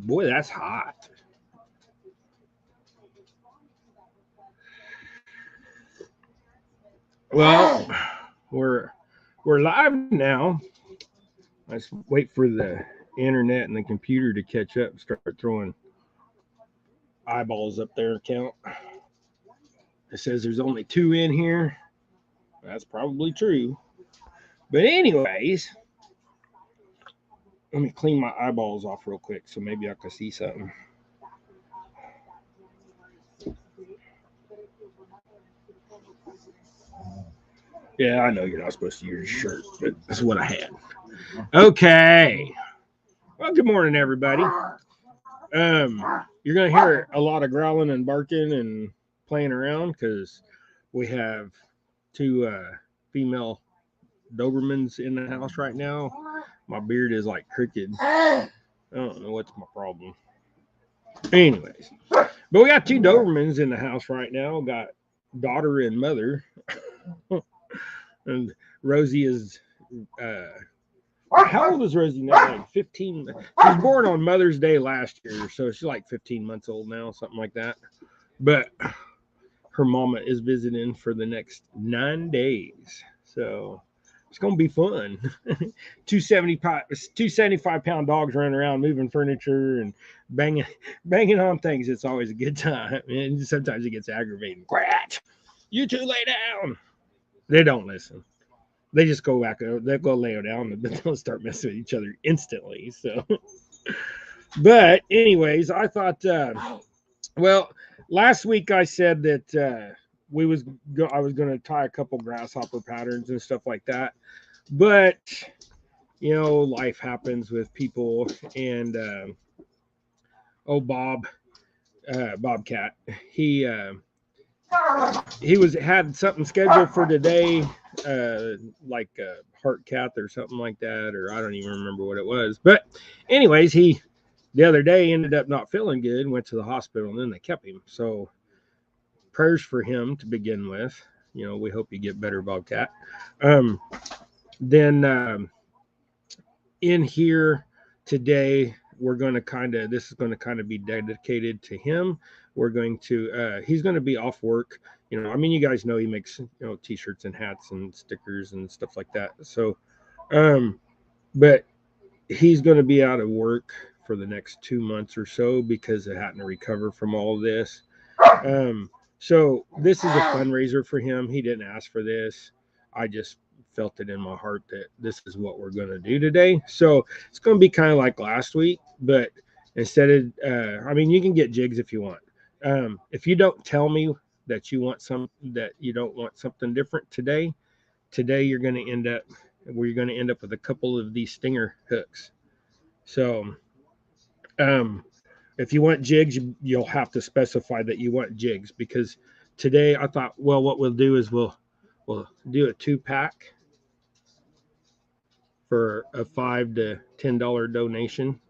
Boy, that's hot. Well, we're live now. Let's wait for the internet and the computer to catch up and start throwing eyeballs up there. Count. It says there's only 2 in here. That's probably true. But anyways, let me clean my eyeballs off real quick so maybe I can see something. Yeah, I know you're not supposed to use your shirt, but that's what I had. Okay. Well, good morning, everybody. You're gonna hear a lot of growling and barking and playing around because we have 2 female Dobermans in the house right now. My beard is like crooked. I don't know what's my problem. Anyways, but we got 2 Dobermans in the house right now. Got daughter and mother, and Rosie is. How old is Rosie now? Like 15. She was born on Mother's Day last year, so she's like 15 months old now, something like that. But her mama is visiting for the next 9 days, so it's gonna be fun. 275-pound dogs running around, moving furniture and banging on things. It's always a good time, and sometimes it gets aggravating. Quit! You 2 lay down. They don't listen. They just go back. They'll go lay down, and they'll start messing with each other instantly. So, but anyways, I thought. Well, last week I said that I was going to tie a couple grasshopper patterns and stuff like that, but life happens with people, and Bobcat, he had something scheduled for today, like a heart cath or something like that, or I don't even remember what it was. But anyways, he the other day ended up not feeling good, went to the hospital, and then they kept him. So prayers for him to begin with. We hope you get better, Bobcat. Then in here today, this is going to kind of be dedicated to him. We're going to, he's going to be off work. You guys know he makes, t-shirts and hats and stickers and stuff like that. So, but he's going to be out of work for the next 2 months or so because of having to recover from all of this. So this is a fundraiser for him. He didn't ask for this. I just felt it in my heart that this is what we're going to do today. So it's going to be kind of like last week, but instead of, you can get jigs if you want. If you don't tell me that you don't want something different today we're going to end up with a couple of these stinger hooks. So, if you want jigs, you'll have to specify that you want jigs, because today I thought, well, what we'll do is we'll do a 2-pack for a $5 to $10 donation.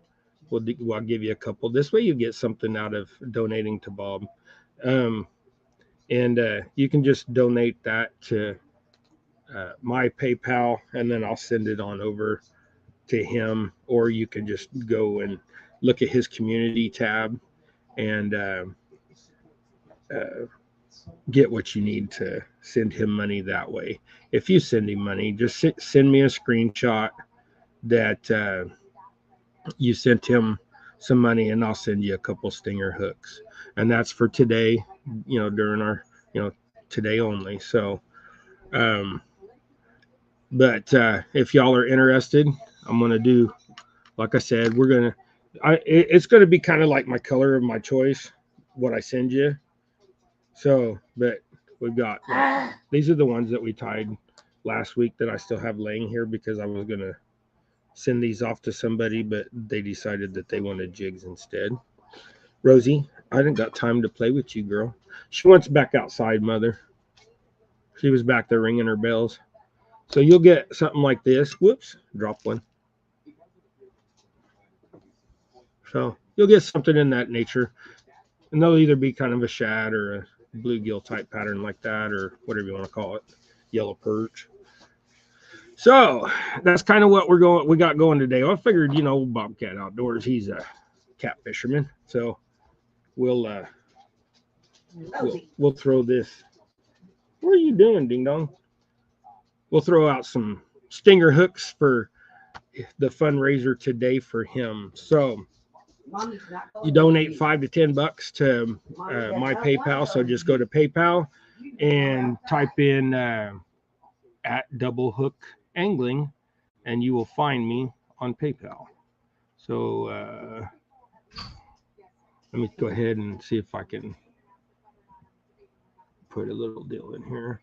I'll give you a couple. This way you get something out of donating to Bob. And you can just donate that to my PayPal, and then I'll send it on over to him, or you can just go and look at his community tab and get what you need to send him money that way. If you send him money, just send me a screenshot that you sent him some money, and I'll send you a couple stinger hooks. And that's for today, during our, today only. So, but if y'all are interested, I'm going to do, like I said, it's going to be kind of like my color of my choice, what I send you. So, but we've got, these are the ones that we tied last week that I still have laying here because I was going to send these off to somebody, but they decided that they wanted jigs instead. Rosie, I didn't got time to play with you, girl. She wants back outside, mother. She was back there ringing her bells. So you'll get something like this. Whoops, dropped one. So you'll get something in that nature. And they'll either be kind of a shad or a bluegill type pattern like that, or whatever you want to call it, yellow perch. So that's kind of what we got going today. I figured, Bobcat Outdoors, he's a bobcat fisherman. So we'll throw this. What are you doing, Ding Dong? We'll throw out some stinger hooks for the fundraiser today for him. So you donate $5 to $10 to my PayPal. So just go to PayPal and type in at Double Hook Angling, and you will find me on PayPal. So let me go ahead and see if I can put a little deal in here.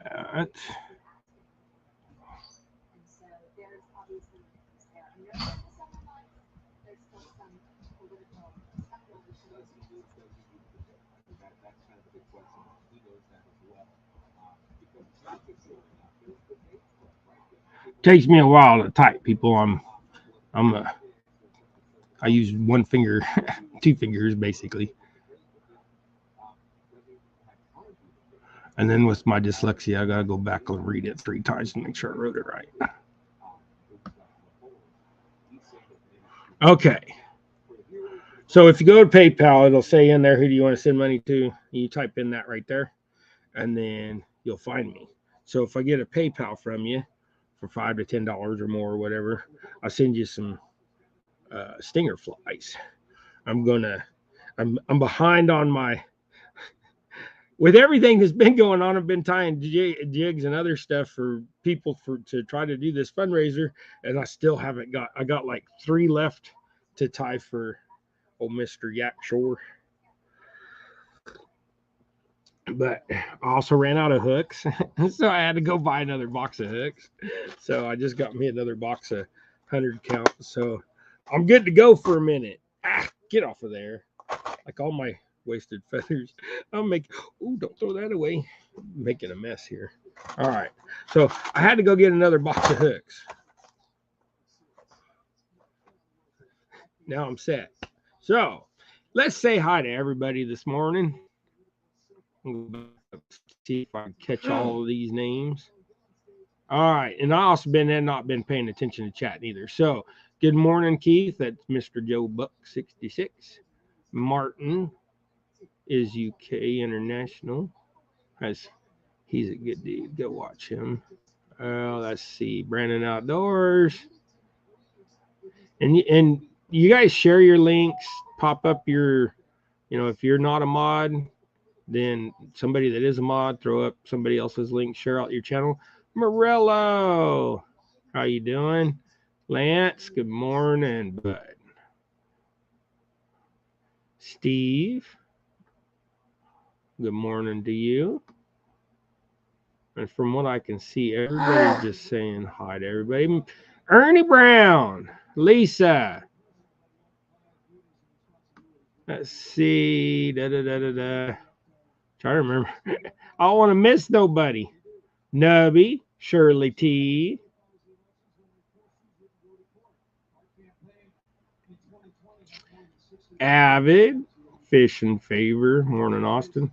That. Takes me a while to type, people. I use one finger, two fingers basically. And then with my dyslexia, I gotta go back and read it 3 times to make sure I wrote it right. Okay. So if you go to PayPal, it'll say in there, who do you want to send money to? You type in that right there, and then you'll find me. So if I get a PayPal from you for $5 to $10 or more or whatever, I'll send you some stinger flies. I'm behind on my, with everything that's been going on. I've been tying jigs and other stuff for people to try to do this fundraiser, and I still haven't I got like 3 left to tie for old Mr. Yak Shore. But I also ran out of hooks, so I had to go buy another box of hooks. So I just got me another box of 100 count. So I'm good to go for a minute. Get off of there. Like all my wasted feathers. Don't throw that away. I'm making a mess here. All right. So I had to go get another box of hooks. Now I'm set. So let's say hi to everybody this morning. See if I can catch all of these names. All right. And I also not been paying attention to chat either. So good morning, Keith. That's Mr. Joe Buck 66. Martin is UK International. He's a good dude. Go watch him. Let's see. Brandon Outdoors. And you guys share your links, pop up your, if you're not a mod, then somebody that is a mod, throw up somebody else's link, share out your channel. Morello, how you doing? Lance, good morning, bud. Steve, good morning to you. And from what I can see, everybody's just saying hi to everybody. Ernie Brown, Lisa. Let's see. Try to remember. I don't want to miss nobody. Nubby, Shirley T. Avid, Fish and Favor. Morning, Austin.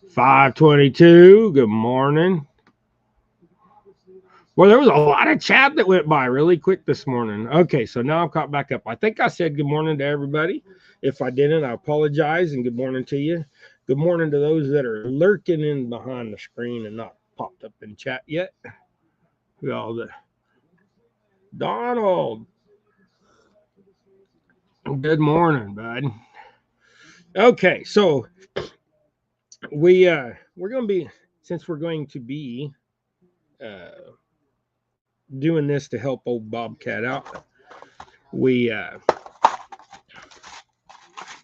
$5.22. Good morning. Well, there was a lot of chat that went by really quick this morning. Okay, so now I'm caught back up. I think I said good morning to everybody. If I didn't, I apologize, and good morning to you. Good morning to those that are lurking in behind the screen and not popped up in chat yet. Donald. Good morning, bud. Okay, so we're going to be, since we're going to be doing this to help old Bobcat out,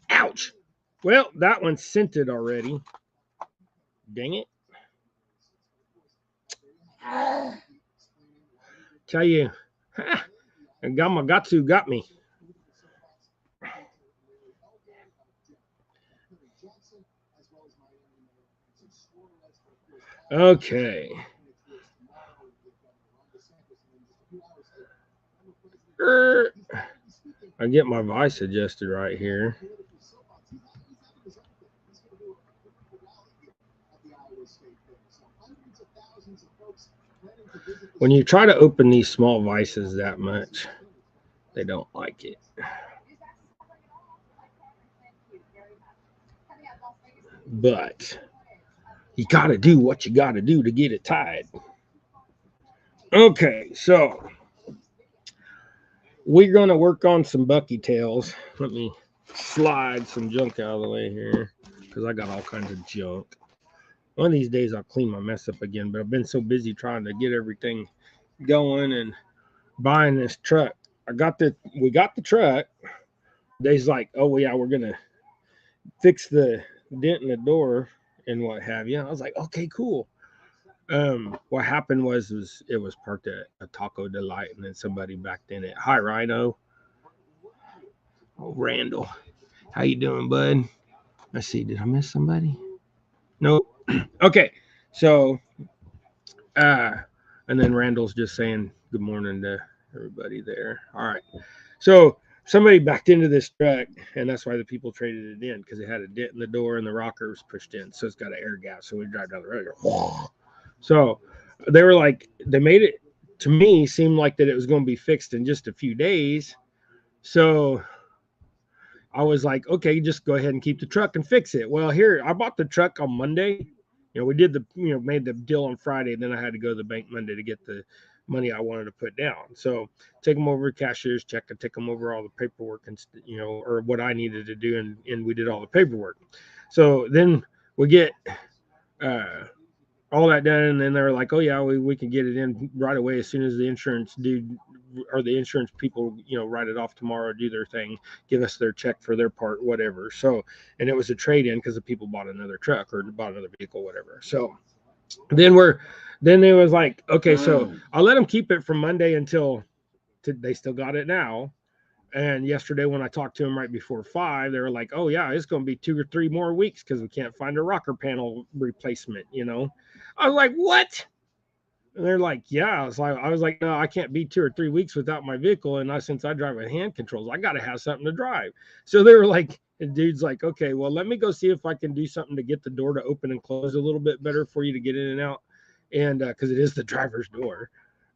ouch. Well, that one's scented already. Dang it. Tell you, Gamagatsu got me. Okay. I get my vice adjusted right here. When you try to open these small vices that much, they don't like it. But you got to do what you got to do to get it tied. Okay, so we're going to work on some bucky tails. Let me slide some junk out of the way here because I got all kinds of junk. One of these days I'll clean my mess up again, but I've been so busy trying to get everything going and buying this truck. We got the truck. They's like, oh yeah, we're gonna fix the dent in the door and what have you. I was like, okay, cool. What happened was it was parked at a Taco Delight, and then somebody backed in it. Hi, Rhino. Oh, Randall, how you doing, bud? Let's see, did I miss somebody? Nope. Okay, so and then Randall's just saying good morning to everybody there. All right, so somebody backed into this truck, and that's why the people traded it in, because it had a dent in the door and the rocker was pushed in, so it's got an air gap. So we drive down the road. So they were like, they made it to me seem like that it was going to be fixed in just a few days. So I was like, okay, just go ahead and keep the truck and fix it. Well, here, I bought the truck on Monday. We did made the deal on Friday, and then I had to go to the bank Monday to get the money I wanted to put down. So take them over to cashier's check and take them over all the paperwork and, or what I needed to do. And we did all the paperwork. So then we get, all that done, and then they're like, oh yeah, we can get it in right away as soon as the insurance dude or the insurance people write it off tomorrow, do their thing, give us their check for their part, whatever. So, and it was a trade-in because the people bought another truck or bought another vehicle, whatever. So then it was like, okay, so I'll let them keep it from Monday until they still got it now. And yesterday when I talked to them right before 5, they were like, oh yeah, it's going to be 2 or 3 more weeks because we can't find a rocker panel replacement. I was like, what? And they're like, yeah. I was like, no, I can't be 2 or 3 weeks without my vehicle. And since I drive with hand controls, I got to have something to drive. So they were like, the dude's like, okay, well, let me go see if I can do something to get the door to open and close a little bit better for you to get in and out. And because it is the driver's door.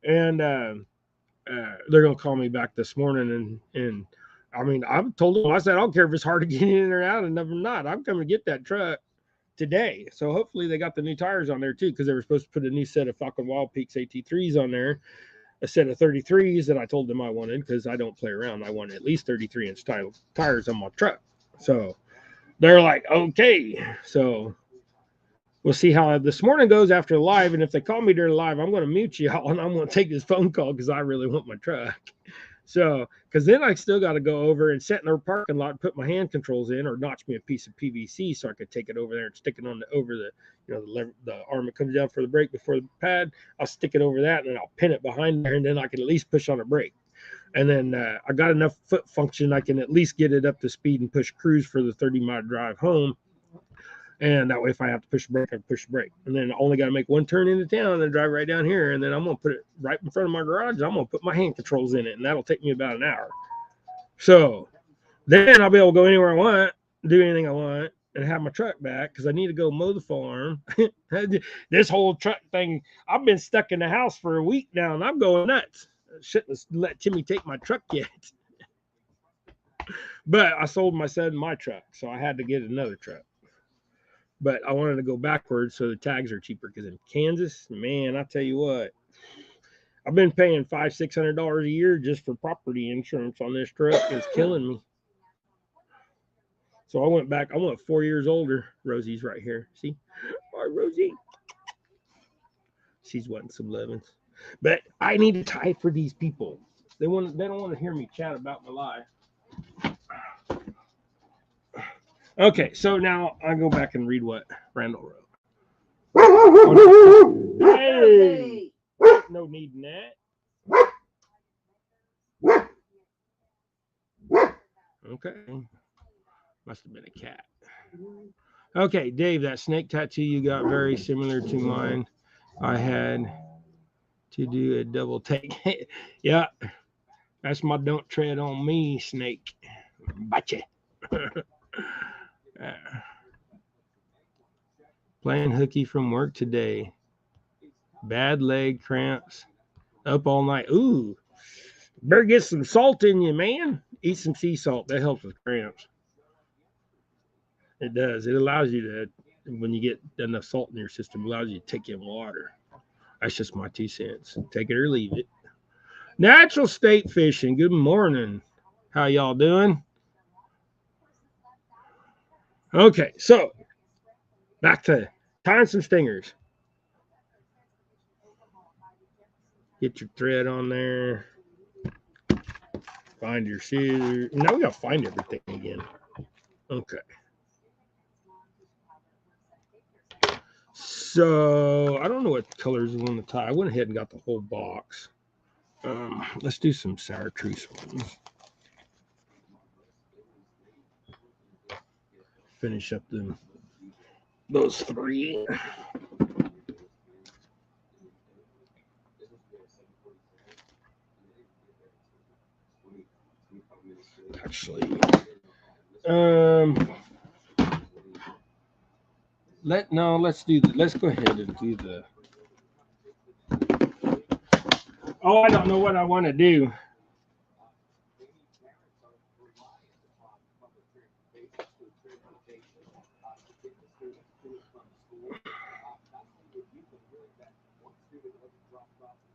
And they're going to call me back this morning. And I mean, I've told them, I said, I don't care if it's hard to get in or out, and I'm not. I'm coming to get that truck today. So hopefully they got the new tires on there too, because they were supposed to put a new set of Falcon Wild Peaks AT3s on there, a set of 33s that I told them I wanted, because I don't play around. I want at least 33-inch tires on my truck. So they're like, okay. So we'll see how this morning goes after live. And if they call me during live, I'm going to mute y'all and I'm going to take this phone call because I really want my truck. So, because then I still got to go over and sit in their parking lot and put my hand controls in, or notch me a piece of PVC so I could take it over there and stick it on over the arm that comes down for the brake before the pad. I'll stick it over that and then I'll pin it behind there, and then I can at least push on a brake. And then I got enough foot function, I can at least get it up to speed and push cruise for the 30-mile drive home. And that way, if I have to push the brake, I push the brake. And then I only got to make one turn into town and drive right down here. And then I'm going to put it right in front of my garage. I'm going to put my hand controls in it, and that'll take me about an hour. So then I'll be able to go anywhere I want, do anything I want, and have my truck back because I need to go mow the farm. This whole truck thing, I've been stuck in the house for a week now, and I'm going nuts. Shouldn't have let Timmy take my truck yet. But I sold my son my truck, so I had to get another truck. But I wanted to go backwards so the tags are cheaper, because in Kansas, man, I tell you what, I've been paying $500-600 a year just for property insurance on this truck. It's killing me. So I went back. I went 4 years older. Rosie's right here. See? Hi, Rosie. She's wanting some lovins. But I need to tie for these people. They don't want to hear me chat about my life. Okay, so now I go back and read what Randall wrote. Hey, no need in that. Okay, must have been a cat. Okay, Dave, that snake tattoo you got very similar to mine. I had to do a double take. Yeah, That's my don't tread on me snake. Bite Playing hooky from work today. Bad leg cramps. Up all night. Ooh. Better get some salt in you, man. Eat some sea salt. That helps with cramps. It does. It allows you to, when you get enough salt in your system, allows you to take in water. That's just my 2 cents. Take it or leave it. Natural state fishing. Good morning. How y'all doing? Okay, so back to tying some stingers. Get your thread on there. Find your scissors. Now we gotta find everything again. Okay. So I don't know what colors we want to tie. I went ahead and got the whole box. Let's do some chartreuse ones. Finish up those 3. Actually, let's go ahead and do the. Oh, I don't know what I want to do.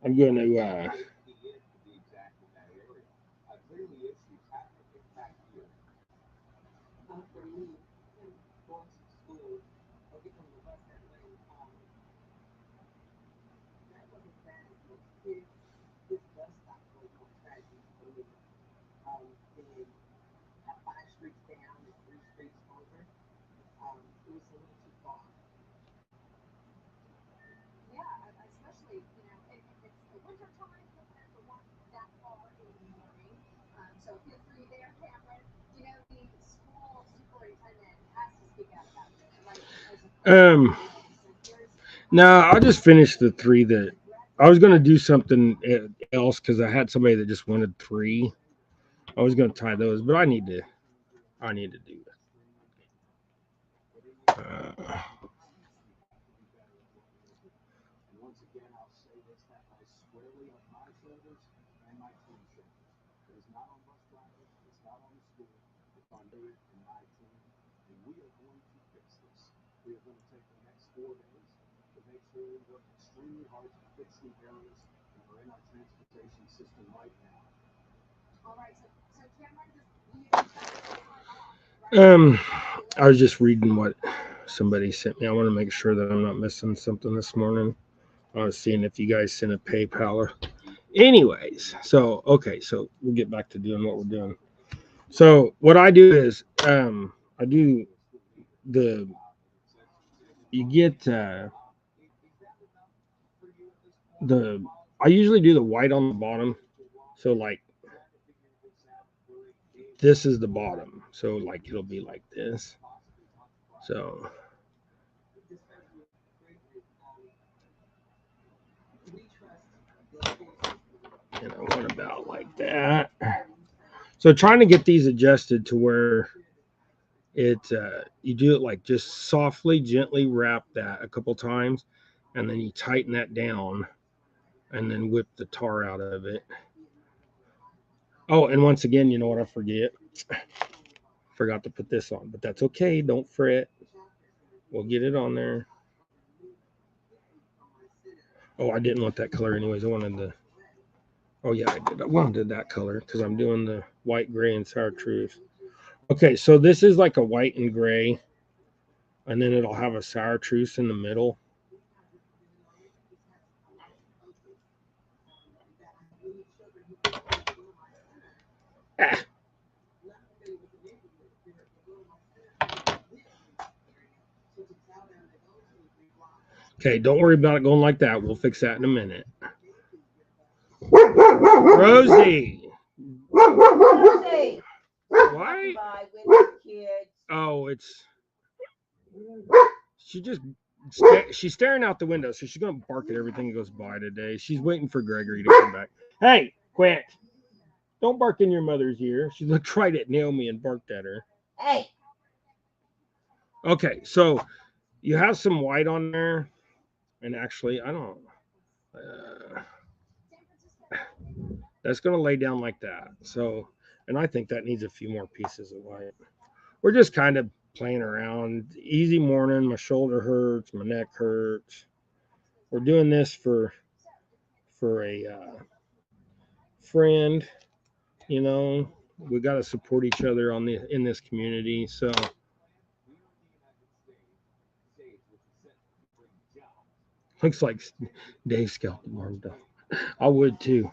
I'm going to. No, I'll just finish the 3 that I was going to do something else because I had somebody that just wanted 3. I was going to tie those, but I need to do that. I was just reading what somebody sent me. I want to make sure that I'm not missing something this morning. I was seeing if you guys sent a PayPal or. Anyways, so okay, so we'll get back to doing what we're doing. So what I do is I do the you get the I usually do the white on the bottom. So like this is the bottom. So like it'll be like this. So what about like that? So trying to get these adjusted to where it you do it like just softly, gently wrap that a couple times, and then you tighten that down, and then whip the tar out of it. Oh, and once again, you know what I forgot to put this on, but that's okay. Don't fret. We'll get it on there. Oh, I didn't want that color anyways. I wanted the. Oh yeah, I did. I wanted that color because I'm doing the white, gray, and chartreuse. Okay, so this is like a white and gray, and then it'll have a chartreuse in the middle. Ah. Okay, don't worry about it going like that. We'll fix that in a minute. Rosie. Rosie. Why? Oh, she's staring out the window, so she's gonna bark at everything that goes by today. She's waiting for Gregory to come back. Hey, quit. Don't bark in your mother's ear. She looked right at Naomi and barked at her. Hey. Okay, so you have some white on there, and actually, I don't. Uh, that's going to lay down like that. So, and I think that needs a few more pieces of white. We're just kind of playing around. Easy morning. My shoulder hurts. My neck hurts. We're doing this for a friend. You know, we got to support each other in this community. So looks like Dave scalped the arm though. I would too.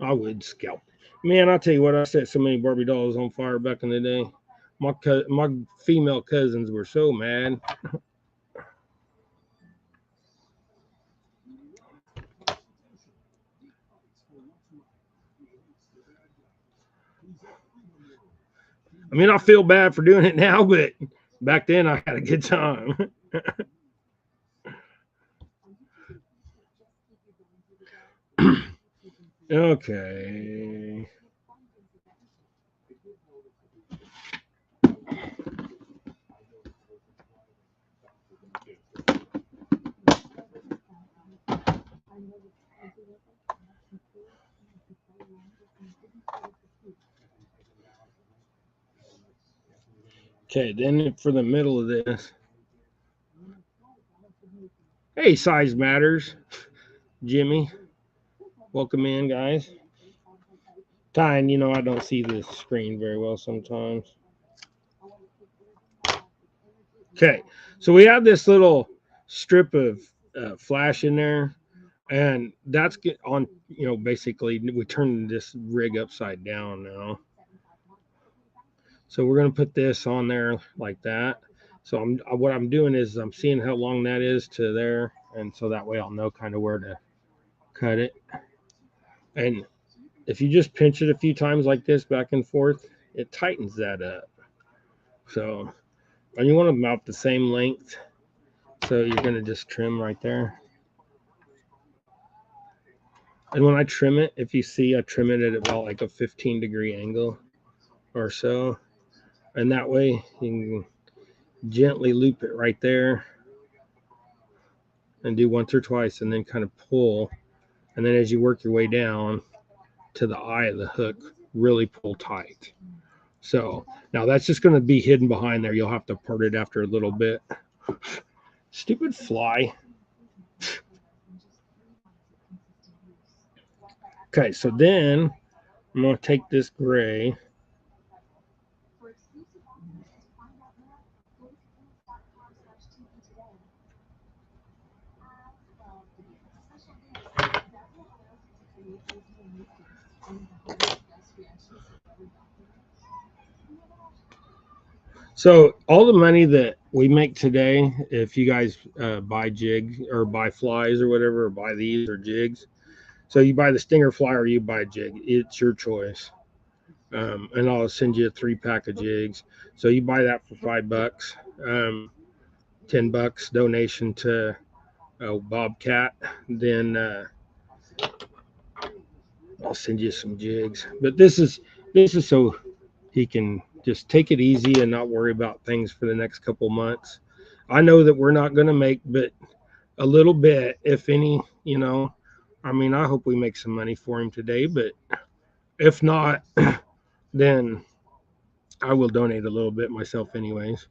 I would scalp. Man, I tell you what, I set so many Barbie dolls on fire back in the day. My female cousins were so mad. I mean, I feel bad for doing it now, but back then I had a good time. Okay. Okay, then for the middle of this. Hey, size matters. Jimmy, welcome in, guys. Tyne, you know, I don't see the screen very well sometimes. Okay, so we have this little strip of flash in there, and that's on, you know, basically we turn this rig upside down now. So we're going to put this on there like that. So what I'm doing is I'm seeing how long that is to there, and so that way I'll know kind of where to cut it. And if you just pinch it a few times like this back and forth, it tightens that up. So, and you want them about the same length. So you're going to just trim right there. And when I trim it, if you see, I trim it at about like a 15-degree angle or so. And that way you can gently loop it right there and do once or twice and then kind of pull. And then as you work your way down to the eye of the hook, really pull tight. So now that's just going to be hidden behind there. You'll have to part it after a little bit. Stupid fly. Okay, so then I'm going to take this gray. So all the money that we make today, if you guys buy jigs or buy flies or whatever, or buy these or jigs, so you buy the stinger fly or you buy a jig, it's your choice. And I'll send you a 3-pack of jigs. So you buy that for $5, $10 donation to Bobcat. Then I'll send you some jigs. But this is so he can just take it easy and not worry about things for the next couple months. I know that we're not going to make but a little bit, if any, you know. I mean, I hope we make some money for him today, but if not, then I will donate a little bit myself anyways.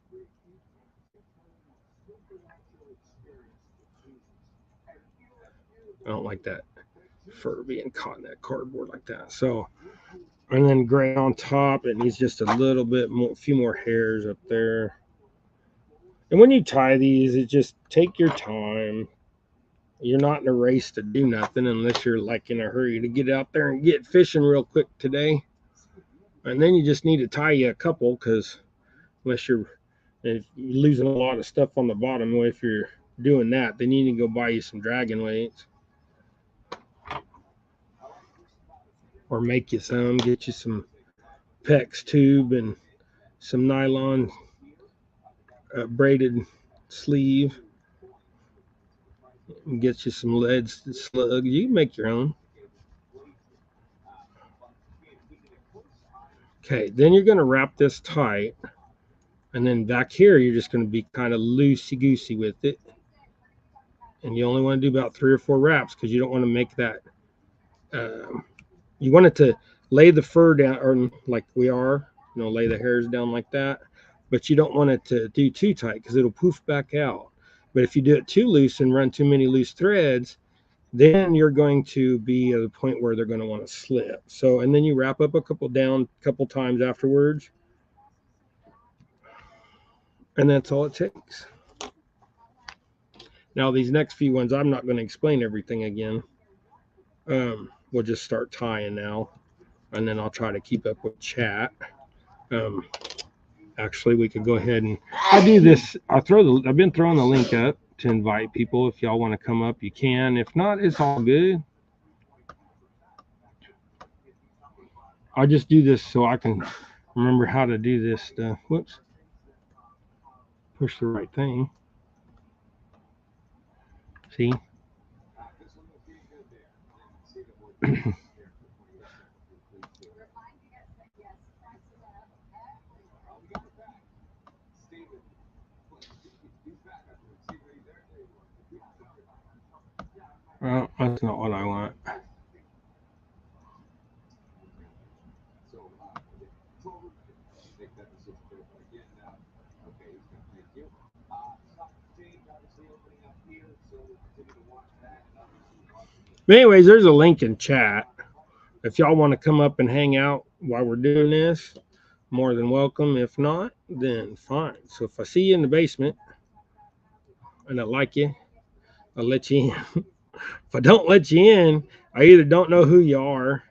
I don't like that fur being caught in that cardboard like that. So, and then gray on top, it needs just a little bit more, a few more hairs up there. And when you tie these, it just take your time. You're not in a race to do nothing unless you're like in a hurry to get out there and get fishing real quick today. And then you just need to tie you a couple because unless if you're losing a lot of stuff on the bottom, if you're doing that, then you need to go buy you some dragon weights or make you some, get you some PEX tube and some nylon braided sleeve and get you some lead slugs. You can make your own. Okay, then you're going to wrap this tight. And then back here, you're just going to be kind of loosey-goosey with it. And you only want to do about 3 or 4 wraps because you don't want to make that. You want it to lay the fur down, or like we are, lay the hairs down like that. But you don't want it to do too tight because it'll poof back out. But if you do it too loose and run too many loose threads, then you're going to be at a point where they're going to want to slip. So, and then you wrap up a couple times afterwards. And that's all it takes. Now, these next few ones, I'm not going to explain everything again. We'll just start tying now, and then I'll try to keep up with chat. Actually, we could go ahead and I do this. I've been throwing the link up to invite people. If y'all want to come up, you can. If not, it's all good. I'll just do this so I can remember how to do this stuff. Whoops. Push the right thing. See? Well, that's not what I want. But anyways, there's a link in chat. If y'all want to come up and hang out while we're doing this, more than welcome. If not, then fine. So if I see you in the basement and I like you, I'll let you in. If I don't let you in, I either don't know who you are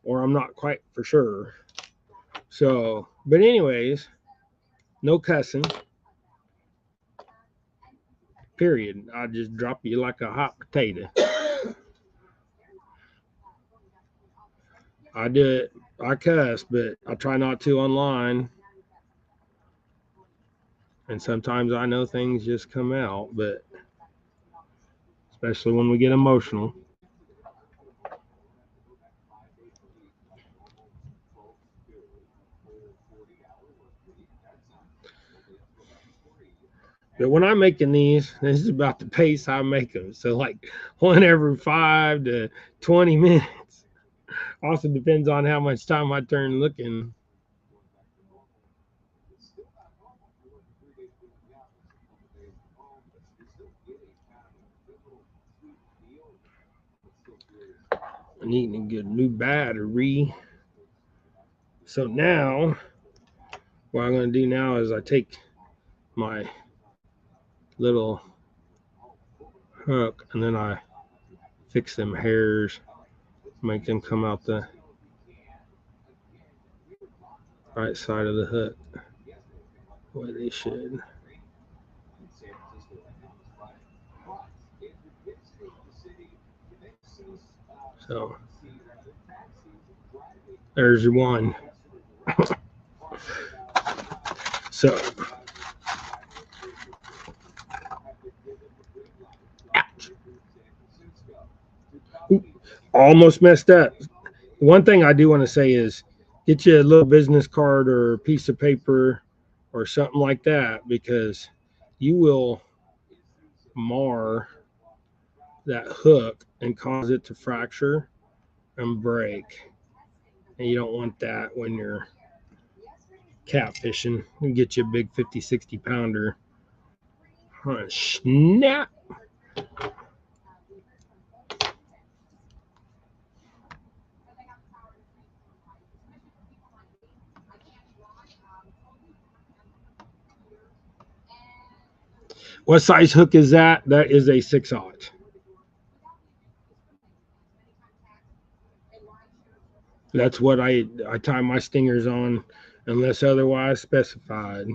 or I'm not quite for sure. So, but anyways, no cussing. Period. I just drop you like a hot potato. I do it. I cuss, but I try not to online. And sometimes I know things just come out, but especially when we get emotional. But when I'm making these, this is about the pace I make them. So like one every 5 to 20 minutes. Also depends on how much time I turn looking. I need a good new battery. So now, what I'm going to do now is I take my little hook and then I fix them hairs, make them come out the right side of the hook, the way they should. So there's your one. So almost messed up. One thing I do want to say is get you a little business card or a piece of paper or something like that, because you will mar that hook and cause it to fracture and break. And you don't want that when you're catfishing. You get you a big 50, 60 pounder. Snap. What size hook is that? That is a 6/0. That's what I tie my stingers on, unless otherwise specified.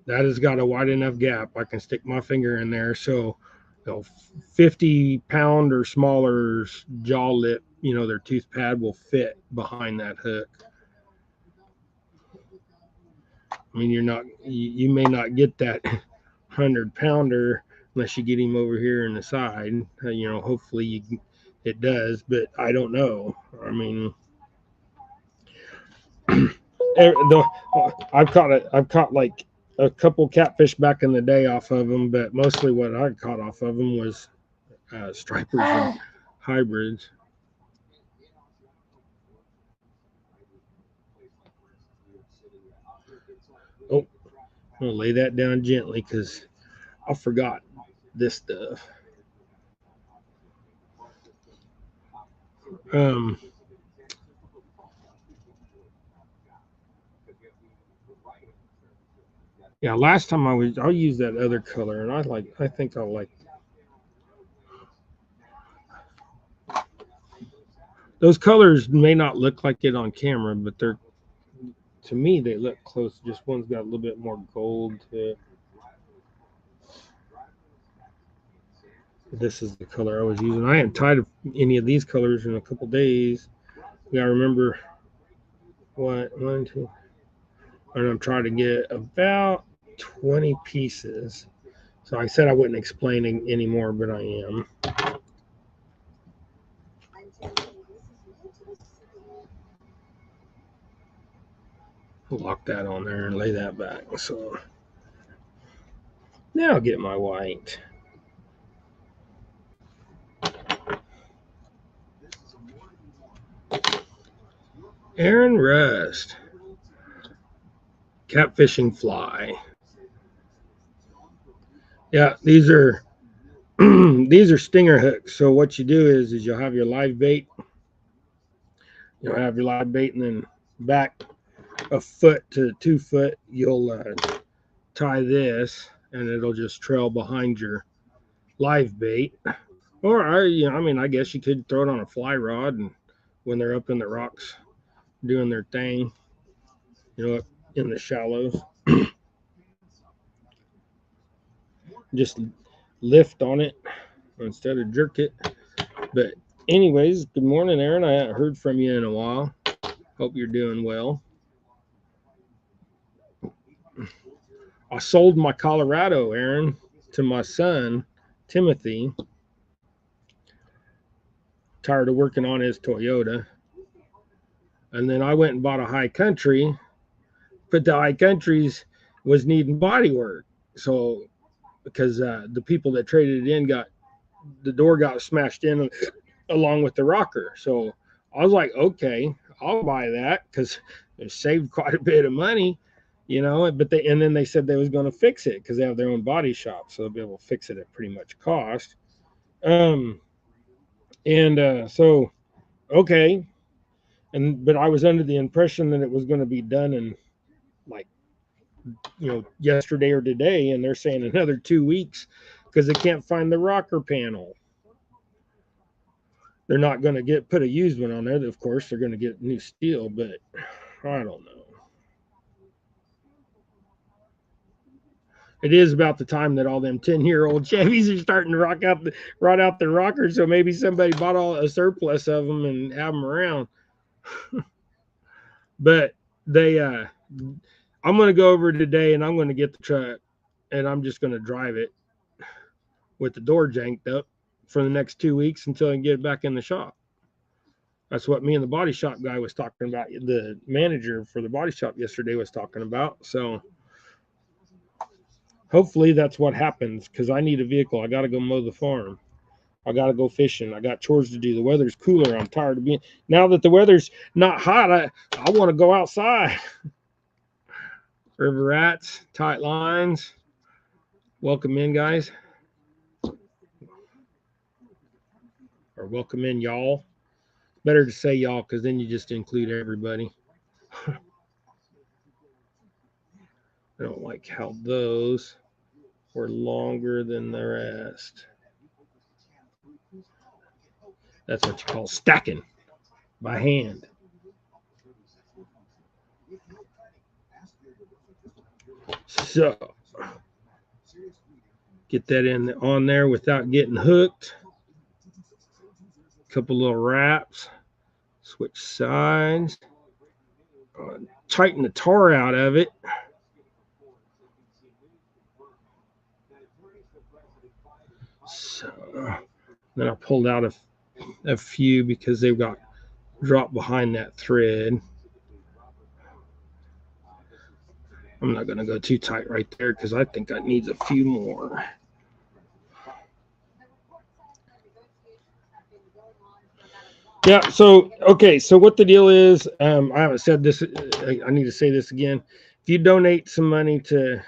That has got a wide enough gap I can stick my finger in there. So, 50-pound or smaller jaw lip, their tooth pad will fit behind that hook. I mean, you may not get that 100-pounder unless you get him over here in the side. Hopefully it does, but I don't know. I mean, I've caught like a couple catfish back in the day off of them, but mostly what I caught off of them was stripers and hybrids. Oh, I'm gonna lay that down gently because I forgot this stuff. Um, yeah, last time I'll use that other color, and I think I'll like those colors. May not look like it on camera, but they're to me they look close. Just one's got a little bit more gold to it. This is the color I was using. I hadn't tied any of these colors in a couple days. You gotta remember what one, two, and I'm trying to get about 20 pieces. So I said I wouldn't explain anymore, but I am. Lock that on there and lay that back. So now I'll get my white. Aaron Rust. Catfishing fly. Yeah, these are these are stinger hooks. So what you do is you'll have your live bait. You'll have your live bait, and then back a foot to 2 foot, you'll tie this, and it'll just trail behind your live bait. Or I mean, I guess you could throw it on a fly rod, and when they're up in the rocks doing their thing, up in the shallows, just lift on it instead of jerk it. But anyways, good morning, Aaron. I haven't heard from you in a while. Hope you're doing well. I sold my Colorado, Aaron, to my son, Timothy. Tired of working on his Toyota. And then I went and bought a High Country, but the High Countries was needing body work. So, because the people that traded it in the door got smashed in along with the rocker. So I was like, okay, I'll buy that because it saved quite a bit of money, But then they said they was going to fix it because they have their own body shop, so they'll be able to fix it at pretty much cost. So okay, but I was under the impression that it was going to be done in like yesterday or today, and they're saying another 2 weeks because they can't find the rocker panel. They're not going to put a used one on there. Of course, they're going to get new steel, but I don't know. It is about the time that all them 10-year-old Chevys are starting to rot out the rockers. So maybe somebody bought a surplus of them and have them around. But I'm going to go over today and I'm going to get the truck and I'm just going to drive it with the door janked up for the next 2 weeks until I can get it back in the shop. That's what me and the body shop guy was talking about. The manager for the body shop yesterday was talking about. So hopefully that's what happens because I need a vehicle. I got to go mow the farm. I got to go fishing. I got chores to do. The weather's cooler. I'm tired of being. Now that the weather's not hot, I want to go outside. River rats, tight lines. Welcome in, guys. Or welcome in, y'all. Better to say y'all because then you just include everybody. I don't like how those were longer than the rest. That's what you call stacking by hand. So get that on there without getting hooked. Couple little wraps. Switch sides. Tighten the tar out of it. So then I pulled out a few because they got dropped behind that thread. I'm not going to go too tight right there because I think I need a few more. Yeah. So, okay. So what the deal is, I haven't said this. I need to say this again. If you donate some money to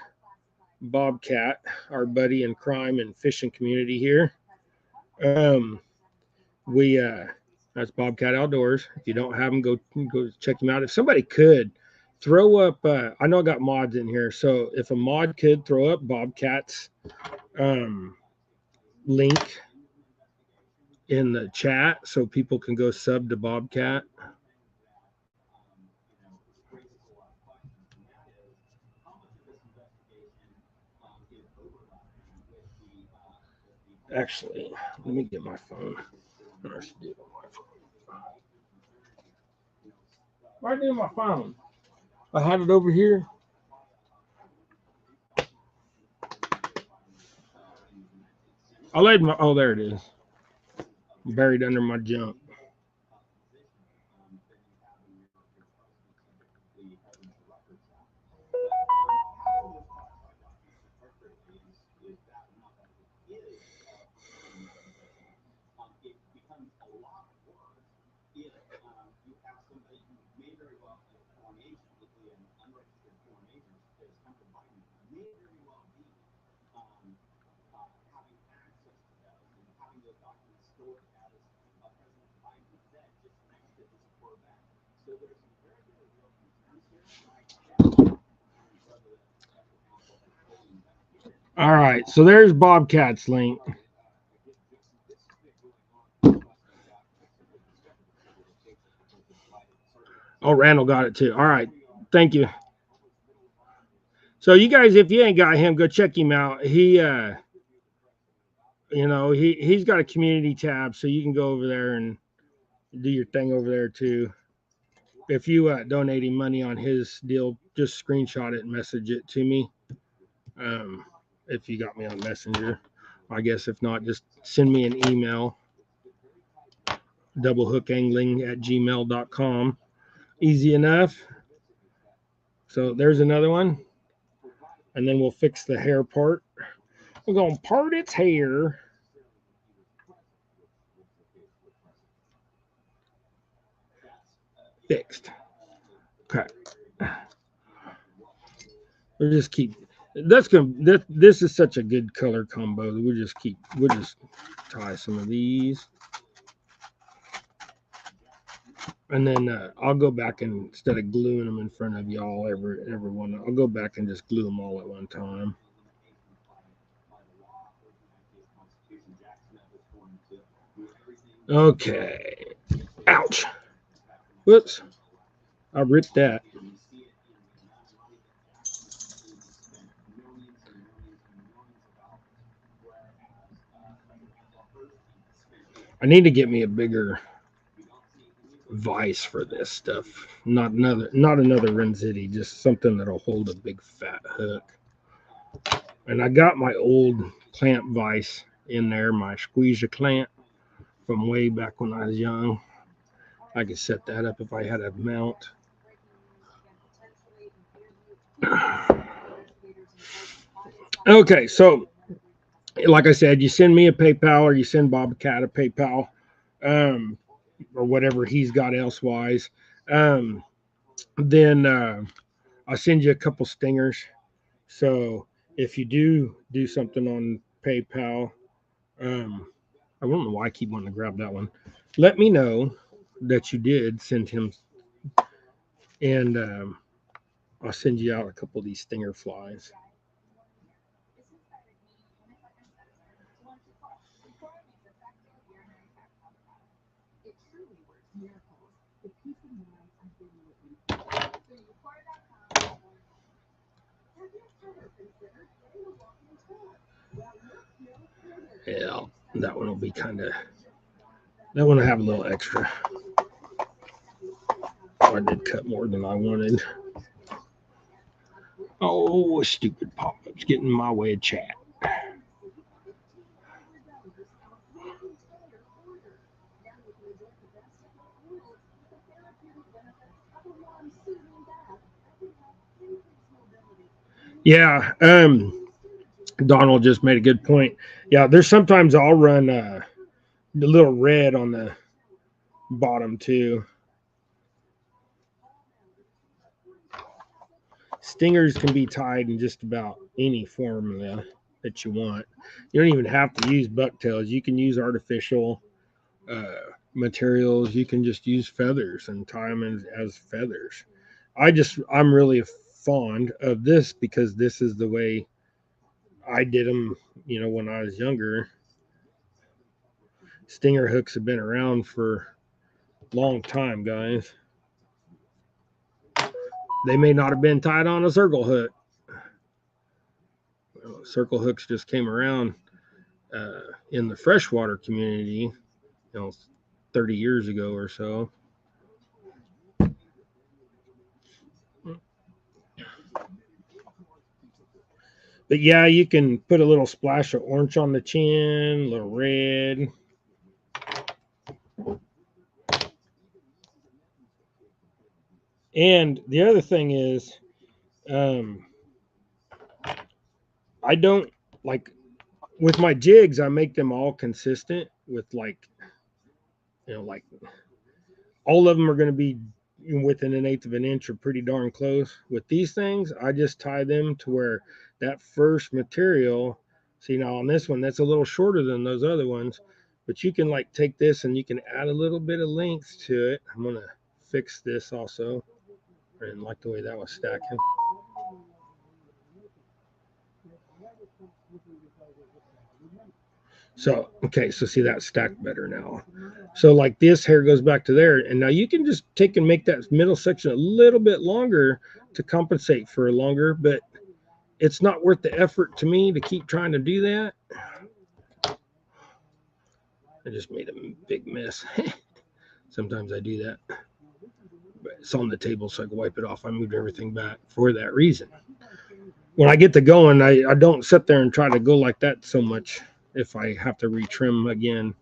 Bobcat, our buddy in crime and fishing community here, um, we that's Bobcat Outdoors. If you don't have them, go check them out. If somebody could throw up, I know I got mods in here, so if a mod could throw up Bobcat's um, link in the chat so people can go sub to Bobcat. Actually, let me get my phone. I should do it on my phone. Why did my phone? I had it over here. I laid my. Oh, there it is. Buried under my junk. All right, so there's Bobcat's link. Oh, Randall got it too. All right, thank you. So you guys, if you ain't got him, go check him out. He's got a community tab, so you can go over there and do your thing over there too. If you donating money on his deal, just screenshot it and message it to me. If you got me on Messenger, I guess if not, just send me an email, doublehookangling@gmail.com. Easy enough. So there's another one, and then we'll fix the hair part. We're gonna part its hair. Fixed. Okay. We'll just keep. This is such a good color combo. We'll just tie some of these, and then I'll go back and instead of gluing them in front of y'all everyone, I'll go back and just glue them all at one time. Okay. Ouch. Whoops. I ripped that. I need to get me a bigger vise for this stuff. Not another Renzetti, just something that'll hold a big fat hook. And I got my old clamp vise in there, my squeezer clamp from way back when I was young. I could set that up if I had a mount. Okay, so like I said, you send me a PayPal or you send Bobcat a PayPal, um, or whatever he's got elsewise. Um, then I'll send you a couple stingers. So if you do something on PayPal, I don't know why I keep wanting to grab that one. Let me know that you did send him, and I'll send you out a couple of these stinger flies. Yeah, that one will be that one will have a little extra. Oh, I did cut more than I wanted. Oh, stupid pop-ups getting in my way of chat. Yeah. Donald just made a good point. Yeah, there's sometimes I'll run the little red on the bottom too. Stingers can be tied in just about any formula that you want. You don't even have to use bucktails. You can use artificial uh, materials. You can just use feathers and tie them as feathers. I'm really fond of this because this is the way I did them. When I was younger, stinger hooks have been around for a long time, guys. They may not have been tied on a circle hook. Circle hooks just came around in the freshwater community, 30 years ago or so. But yeah, you can put a little splash of orange on the chin, a little red. And the other thing is, um, I don't like with my jigs, I make them all consistent with like all of them are going to be within an eighth of an inch or pretty darn close. With these things, I just tie them to where that first material, see now on this one, that's a little shorter than those other ones, but you can like take this and you can add a little bit of length to it. I'm going to fix this also. I didn't like the way that was stacking. So, okay, so see that stacked better now. So like this hair goes back to there. And now you can just take and make that middle section a little bit longer to compensate for a longer, but it's not worth the effort to me to keep trying to do that. I just made a big mess. Sometimes I do that. But it's on the table so I can wipe it off. I moved everything back for that reason. When I get to going, I don't sit there and try to go like that so much if I have to retrim again,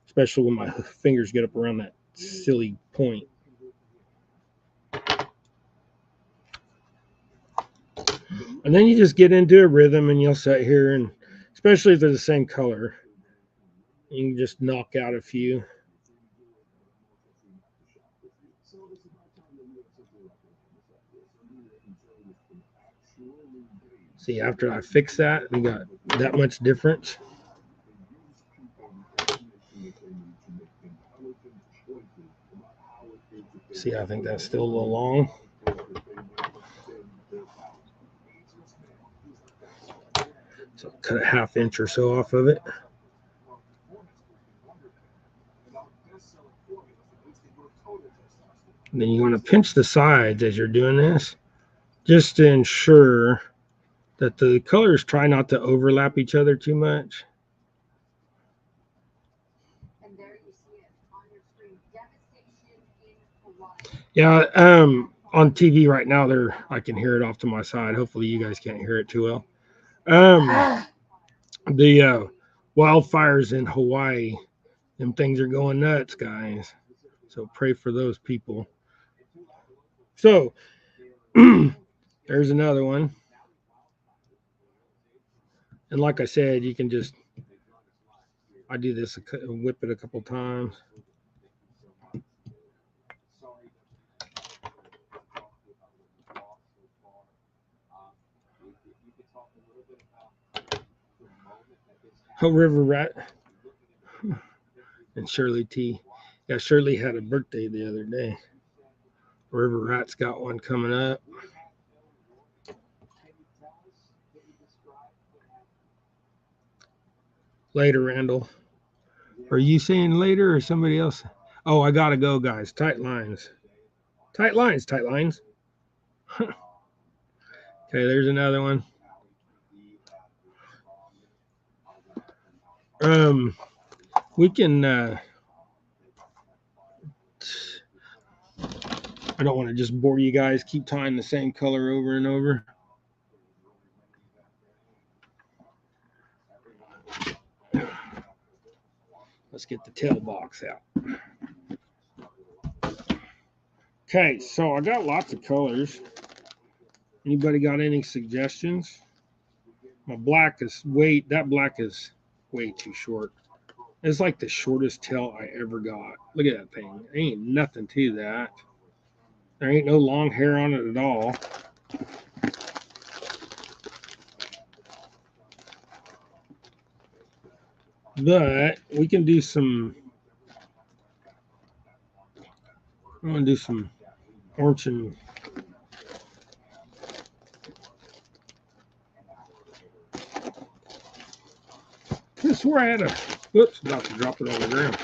especially when my fingers get up around that silly point. And then you just get into a rhythm and you'll sit here, and especially if they're the same color, you can just knock out a few. See, after I fix that, we got that much difference. See, I think that's still a little long. So cut a half inch or so off of it. And then you want to pinch the sides as you're doing this, just to ensure that the colors try not to overlap each other too much. Yeah, on TV right now, I can hear it off to my side. Hopefully, you guys can't hear it too well. The wildfires in Hawaii, them things are going nuts, guys. So pray for those people. So there's another one. And like I said, you can just, I do this, whip it a couple times. Oh, River Rat and Shirley T. Yeah, Shirley had a birthday the other day. River Rat's got one coming up. Later, Randall. Are you saying later or somebody else? Oh, I gotta go, guys. Tight lines. Tight lines, tight lines. Okay, there's another one. We can I don't want to just bore you guys, keep tying the same color over and over. Let's get the tail box out. Okay, so I got lots of colors. Anybody got any suggestions? My black is that black is way too short. It's like the shortest tail I ever got. Look at that thing. Ain't nothing to that. There ain't no long hair on it at all. But we can do some. I'm gonna do some orange and this is where I had a. Whoops, about to drop it on the ground.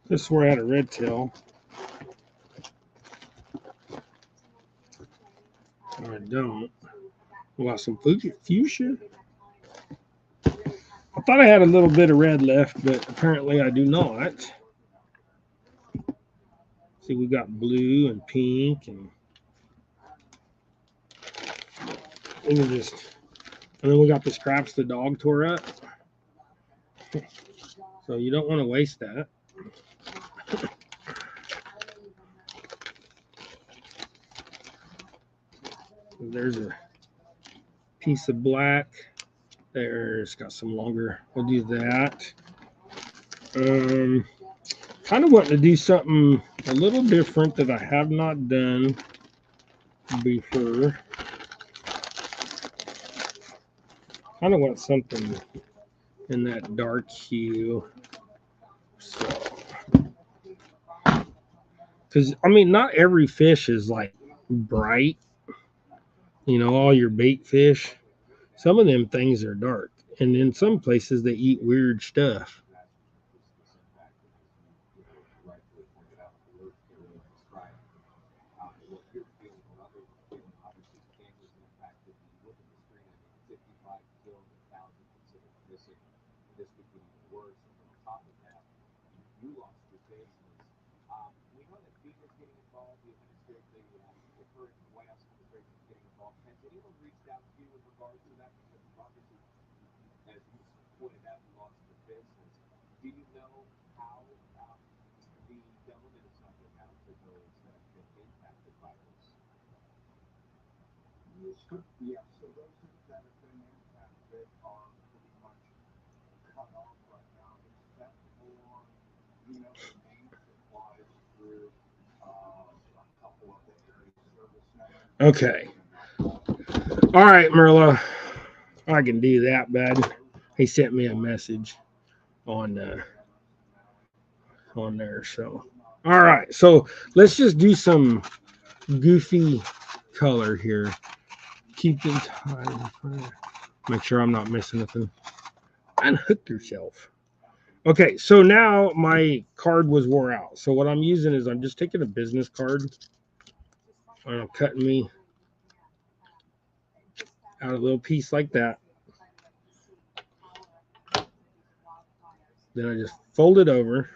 This is where I had a red tail. I don't. Got some fuchsia. I thought I had a little bit of red left, but apparently I do not. See, we got blue and pink, and we can just, and then we got the scraps the dog tore up. So you don't want to waste that. There's a piece of black. There's got some longer. We'll do that. Kind of wanting to do something a little different that I have not done before. Kind of want something in that dark hue. So, because I mean, not every fish is like bright. You know, all your bait fish. Some of them things are dark, and in some places they eat weird stuff. Okay. All right, Merla. I can do that, bud. He sent me a message on there. So, all right. So let's just do some goofy color here. Keep them tied. Make sure I'm not missing anything. Unhook yourself. Okay, so now my card was wore out. So what I'm using is I'm just taking a business card and I'm cutting me out a little piece like that. Then I just fold it over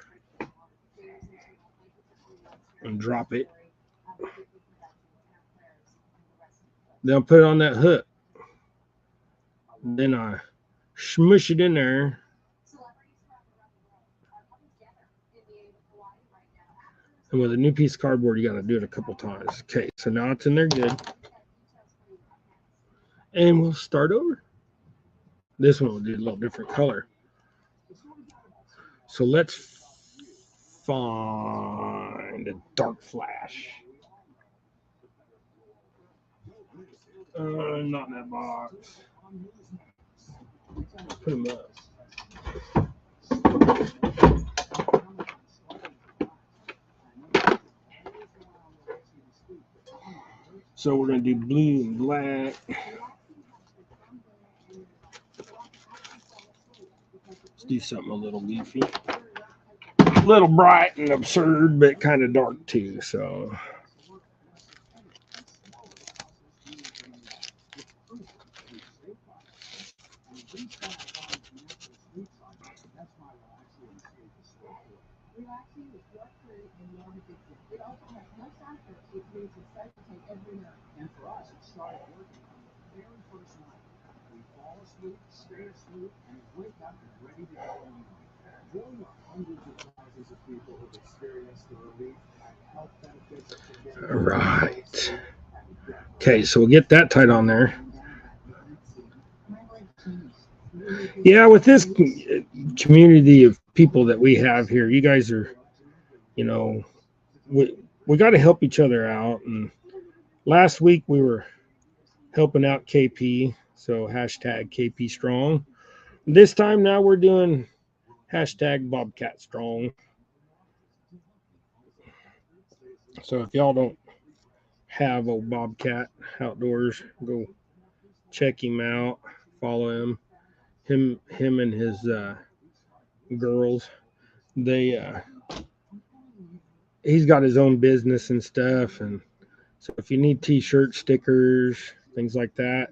and drop it. Then I'll put it on that hook. Then I smush it in there. And with a new piece of cardboard, you got to do it a couple times. Okay, so now it's in there good. And we'll start over. This one will do a little different color. So let's find a dark flash. Not in that box. Put them up. So we're going to do blue and black. Let's do something a little goofy. A little bright and absurd, but kind of dark too. So. All right. Okay, so we'll get that tight on there. Yeah, with this community of people that we have here, you guys are, you know, we got to help each other out. And last week we were helping out KP, so hashtag KP Strong. This time now we're doing hashtag Bobcat Strong. So if y'all don't have old Bobcat Outdoors, go check him out, follow him. Him and his girls. They he's got his own business and stuff, and so if you need t-shirt stickers, things like that,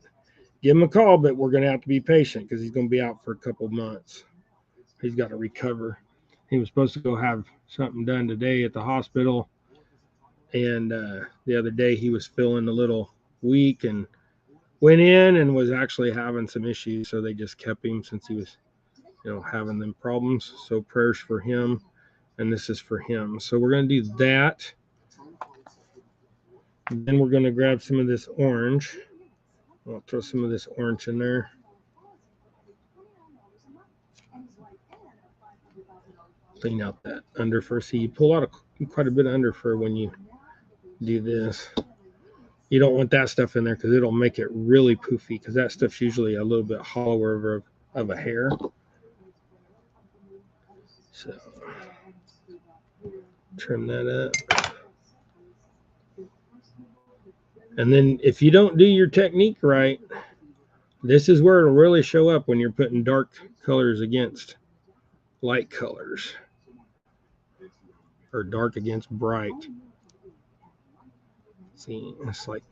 give him a call. But we're gonna have to be patient because he's gonna be out for a couple months. He's got to recover. He was supposed to go have something done today at the hospital, and the other day he was feeling a little weak and went in and was actually having some issues. So they just kept him since he was, having them problems. So prayers for him, and this is for him. So we're gonna do that. Then we're gonna grab some of this orange. I'll throw some of this orange in there. Clean out that under fur. See, you pull out quite a bit of under fur when you do this. You don't want that stuff in there because it'll make it really poofy, because that stuff's usually a little bit hollower of a hair. So trim that up. And then if you don't do your technique right, this is where it'll really show up when you're putting dark colors against light colors, or dark against bright. See, it's like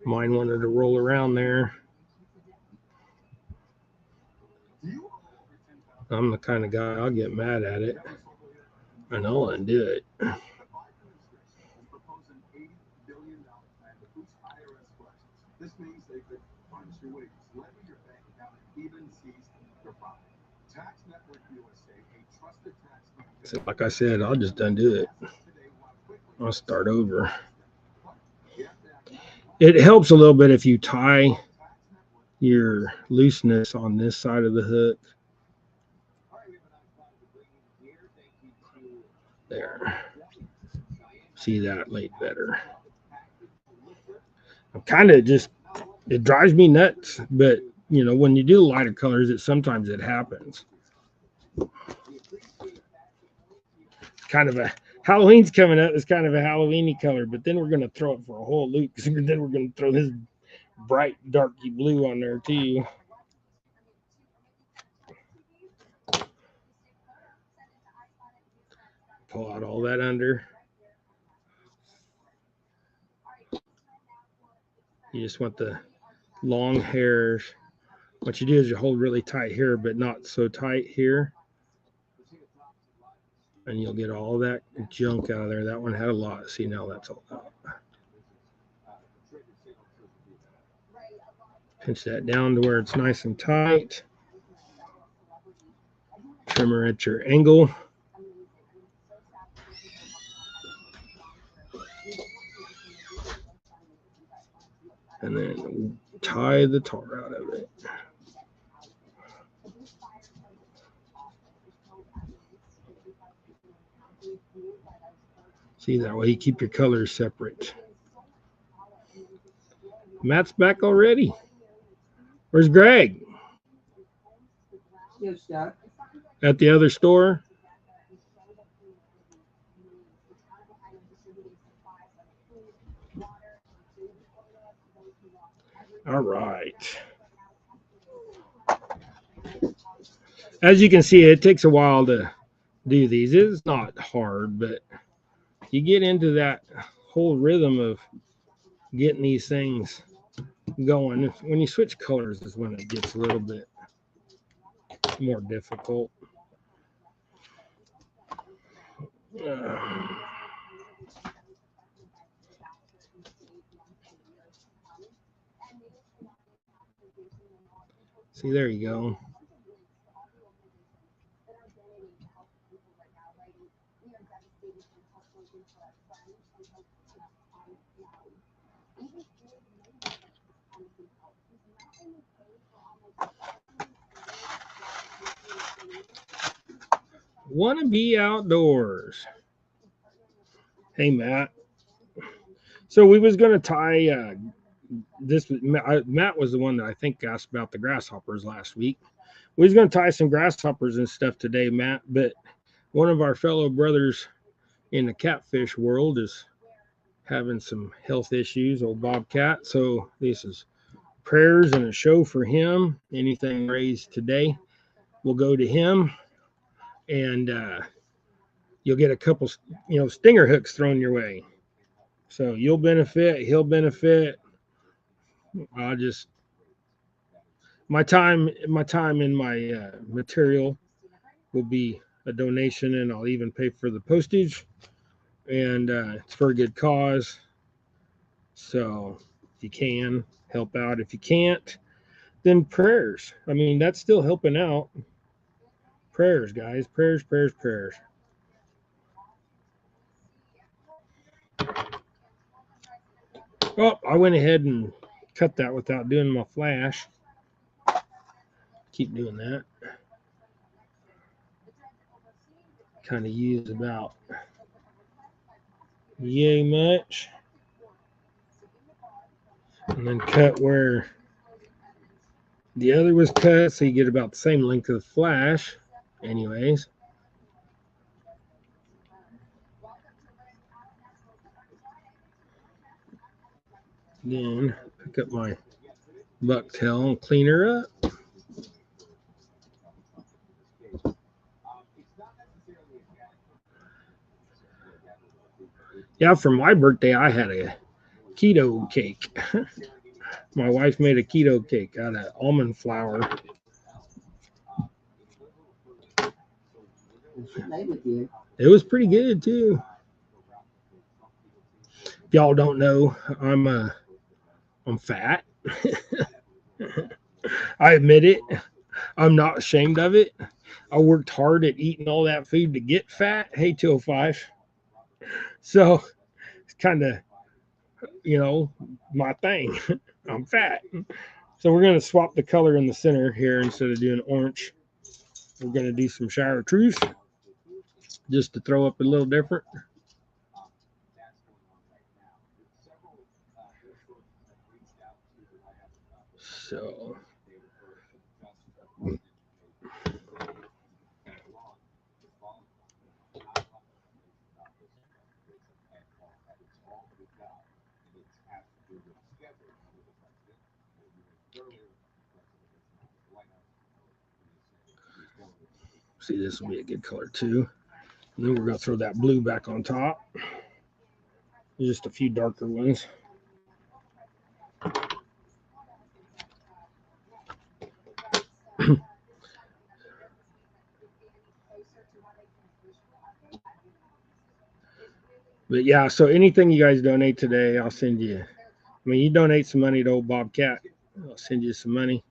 mine wanted to roll around there. I'm the kind of guy, I'll get mad at it and I'll undo it. So like I said, I'll just undo it. I'll start over. It helps a little bit if you tie your looseness on this side of the hook. There. See, that laid better. I'm kind of just, it drives me nuts, but when you do lighter colors, sometimes it happens. Kind of a Halloween's coming up. It's kind of a Halloweeny color, but then we're going to throw it for a whole loop, because then we're going to throw this bright darky blue on there too. Pull out all that under. You just want the long hairs. What you do is you hold really tight here, but not so tight here, and you'll get all that junk out of there. That one had a lot. See, now that's all out. Pinch that down to where it's nice and tight. Trimmer at your angle. And then tie the tar out of it. See, that way you keep your colors separate. Matt's back already. Where's Greg? At the other store? All right. As you can see, it takes a while to do these. It's not hard, but you get into that whole rhythm of getting these things going. When you switch colors is when it gets a little bit more difficult. See, there you go. Want to be outdoors. Hey, Matt. So we was going to tie this. Matt was the one that I think asked about the grasshoppers last week. We was going to tie some grasshoppers and stuff today, Matt, but one of our fellow brothers in the catfish world is having some health issues, old Bobcat. So this is prayers and a show for him. Anything raised today will go to him, and you'll get a couple, stinger hooks thrown your way. So you'll benefit, he'll benefit. I'll just my time and my material will be a donation, and I'll even pay for the postage. And it's for a good cause. So if you can help out, if you can't, then prayers. I mean, that's still helping out. Prayers, guys. Prayers, prayers, prayers. Oh, I went ahead and cut that without doing my flash. Keep doing that. Kind of use about yay much. And then cut where the other was cut, so you get about the same length of the flash. Anyways. Then pick up my bucktail and clean her up. Yeah, for my birthday, I had a keto cake. My wife made a keto cake out of almond flour. It was pretty good too. If y'all don't know, I'm fat. I admit it. I'm not ashamed of it. I worked hard at eating all that food to get fat. Hey, 205. So it's kind of, my thing. I'm fat. So we're going to swap the color in the center here instead of doing orange. We're going to do some chartreuse just to throw up a little different. So see, this will be a good color too. And then we're going to throw that blue back on top. Just a few darker ones. But yeah, so anything you guys donate today, I'll send you. I mean, you donate some money to old Bobcat, I'll send you some money.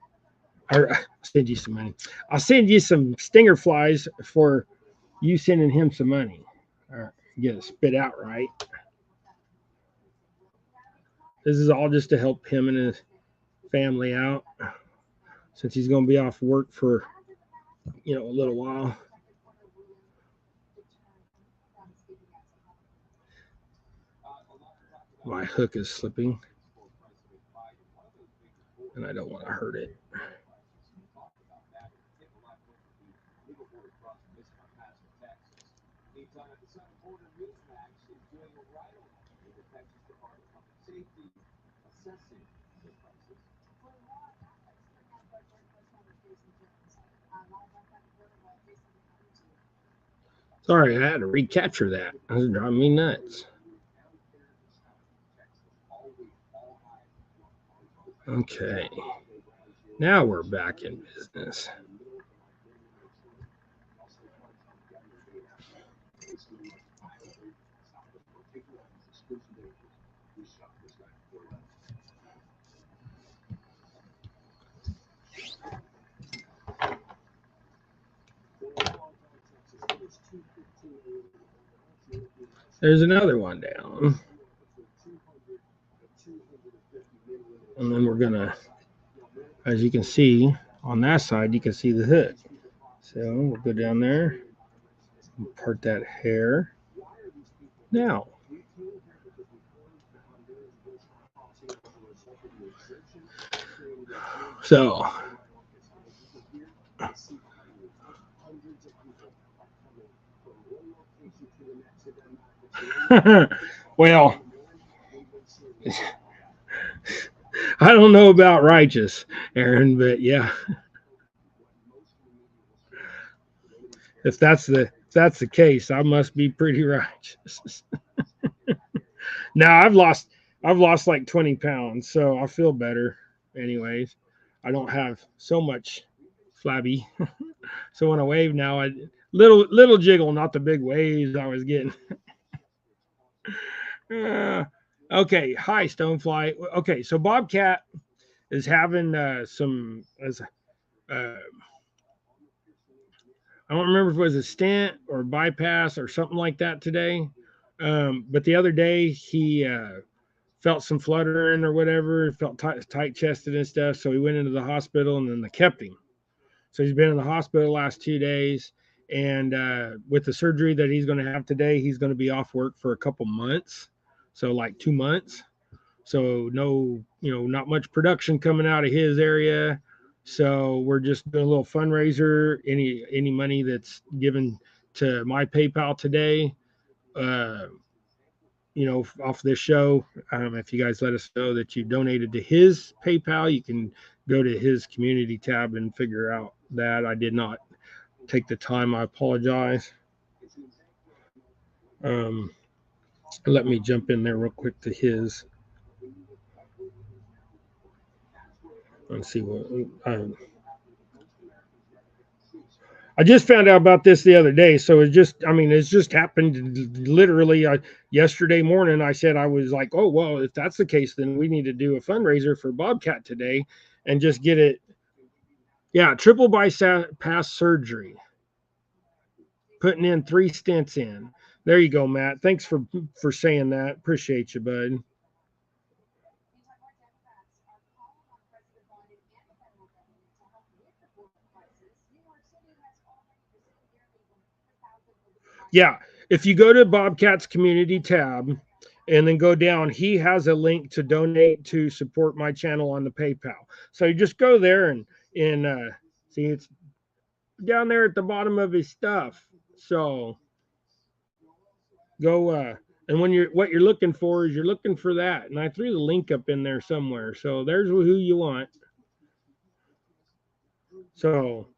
Or send you some money. I'll send you some stinger flies for you sending him some money. All right, get it spit out right. This is all just to help him and his family out, since he's going to be off work for a little while. My hook is slipping, and I don't want to hurt it. Sorry, I had to recapture that. That was driving me nuts. Okay. Now we're back in business. There's another one down. And then we're going to, as you can see, on that side, you can see the hook. So we'll go down there. Part that hair now. So well, I don't know about righteous, Aaron, but yeah, if that's the case, I must be pretty righteous. Now I've lost like 20 pounds, so I feel better. Anyways, I don't have so much flabby. So when I wave now, I little jiggle, not the big waves I was getting. Uh, okay, hi Stonefly. Okay, so Bobcat is having some as I don't remember if it was a stent or bypass or something like that today. But the other day he felt some fluttering or whatever, felt tight chested and stuff. So he went into the hospital and then they kept him. So he's been in the hospital the last 2 days. And with the surgery that he's going to have today, he's going to be off work for a couple months. So like 2 months. So no, not much production coming out of his area. So we're just doing a little fundraiser. Any money that's given to my PayPal today, uh, off this show. If you guys let us know that you donated to his PayPal, you can go to his community tab and figure out that. I did not take the time. I apologize. Um, Let me jump in there real quick to his. Let's see what. I just found out about this the other day, so it's just happened literally yesterday morning. I said I was like, oh well, if that's the case, then we need to do a fundraiser for Bobcat today, and just get it. Yeah, triple bypass surgery, putting in 3 stents in. There you go, Matt. Thanks for saying that. Appreciate you, bud. Yeah, if you go to Bobcat's community tab and then go down, he has a link to donate to support my channel on the PayPal. So you just go there and see it's down there at the bottom of his stuff. So go and when what you're looking for is you're looking for that. And I threw the link up in there somewhere. So there's who you want. So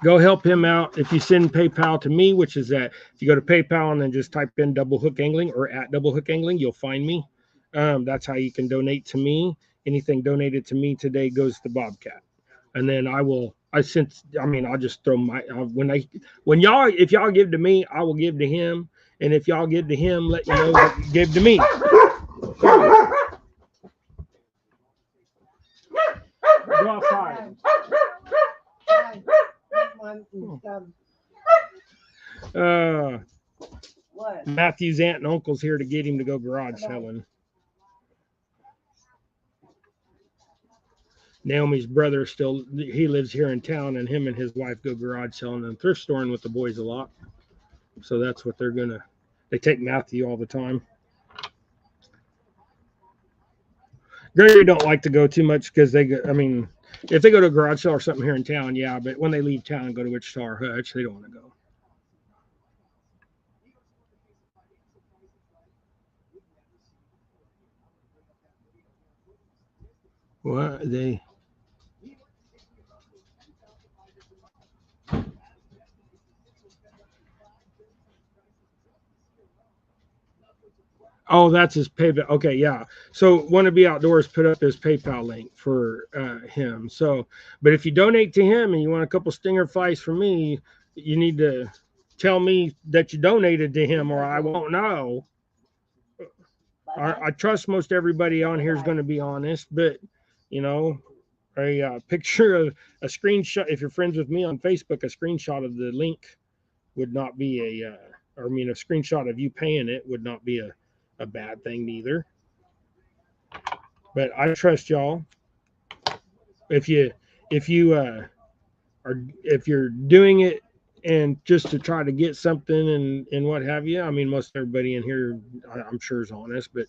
go help him out. If you send PayPal to me, which is that if you go to PayPal and then just type in Double Hook Angling or at Double Hook Angling, you'll find me. That's how you can donate to me. Anything donated to me today goes to Bobcat, and then I'll just throw my if y'all give to me, I will give to him, and if y'all give to him, let you know that you give to me. Go outside. Matthew's aunt and uncle's here to get him to go garage selling. Naomi's brother he lives here in town, and him and his wife go garage selling and thrift storing with the boys a lot. So that's what they take Matthew all the time. Gregory don't like to go too much because if they go to a garage sale or something here in town, yeah, but when they leave town and go to Wichita or Hutch, they don't want to go. What they? Oh, that's his PayPal. Okay, yeah. So Want to Be Outdoors put up his PayPal link for him. So, but if you donate to him and you want a couple stinger flies from me, you need to tell me that you donated to him, or I won't know. I trust most everybody on here is going to be honest, but you know, a picture of a screenshot. If you're friends with me on Facebook, a screenshot of the link would not be a screenshot of you paying it would not be a bad thing either. But I trust y'all. If you if you're doing it and just to try to get something and what have you. I mean, most everybody in here, I'm sure, is honest, but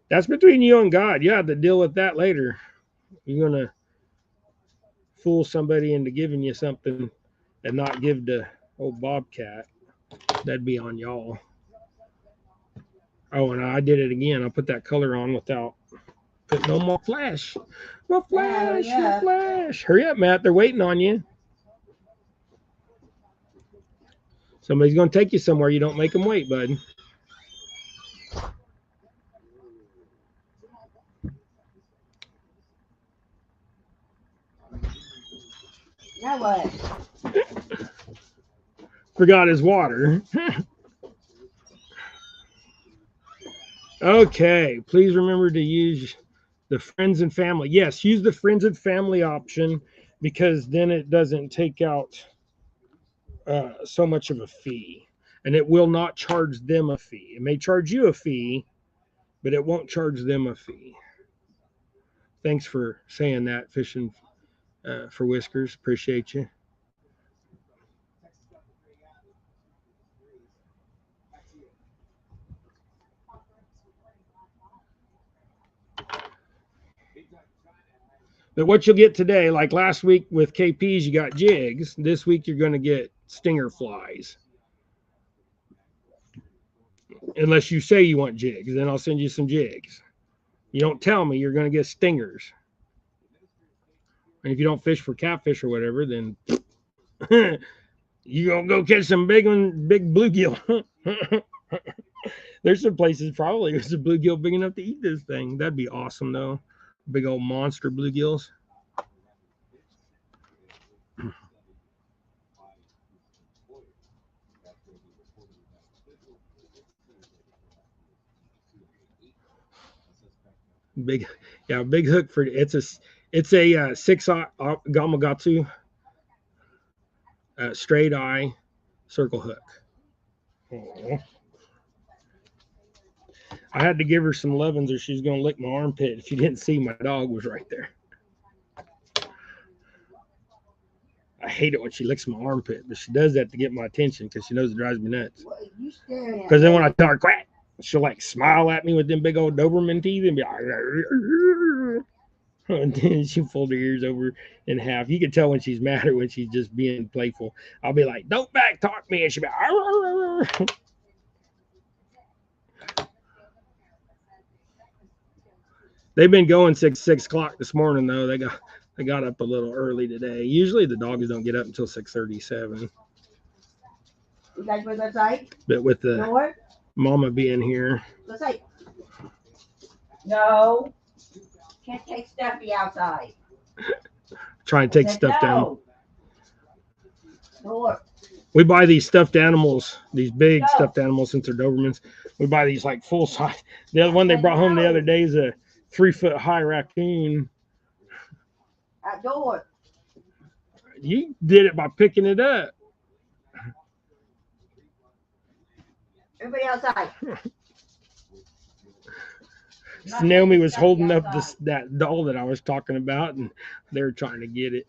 that's between you and God. You have to deal with that later. You're gonna fool somebody into giving you something and not give the old Bobcat. That'd be on y'all. Oh, and I did it again. I put that color on without putting no more flash. More flash, more flash. Hurry up, Matt. They're waiting on you. Somebody's going to take you somewhere. You don't make them wait, bud. Now what? Forgot his water. Okay, please remember to use the friends and family. Yes, use the friends and family option because then it doesn't take out so much of a fee. And it will not charge them a fee. It may charge you a fee, but it won't charge them a fee. Thanks for saying that, Fishing for Whiskers. Appreciate you. But what you'll get today, like last week with KPs, you got jigs. This week you're going to get stinger flies. Unless you say you want jigs, then I'll send you some jigs. You don't tell me, you're going to get stingers. And if you don't fish for catfish or whatever, then you gonna go catch some big bluegill. There's some places probably there's a bluegill big enough to eat this thing. That'd be awesome though. Big old monster bluegills. Big, yeah, big hook for it's a 6-aught Gamakatsu straight eye circle hook. Aww. I had to give her some lovin's or she's gonna lick my armpit. If you didn't see, my dog was right there. I hate it when she licks my armpit, but she does that to get my attention because she knows it drives me nuts. Because then when I tell her quack, she'll like smile at me with them big old Doberman teeth and be like, and then she fold her ears over in half. You can tell when she's mad or when she's just being playful. I'll be like, "Don't back talk me," and she'll be like, they've been going 6 o'clock this morning though. They got up a little early today. Usually the dogs don't get up until 6:37. You guys go outside? But with the mama being here. Let's say. No. Can't take Steffi outside. Trying to take stuff down. No. We buy these stuffed animals, these big stuffed animals since they're Dobermans. We buy these like full size. The other one they brought home the other day is a 3-foot high raccoon. Outdoor. You did it by picking it up. Everybody outside. Naomi was holding up that doll that I was talking about, and they were trying to get it.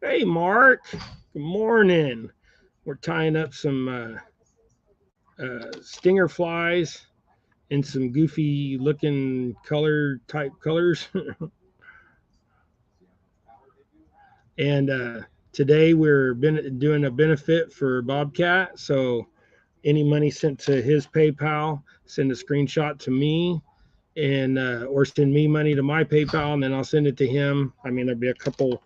Hey, Mark. Good morning. We're tying up some stinger flies in some goofy looking colors. And today we're doing a benefit for Bobcat. So any money sent to his PayPal, send a screenshot to me, and or send me money to my PayPal, and then I'll send it to him. I mean, there'll be a couple.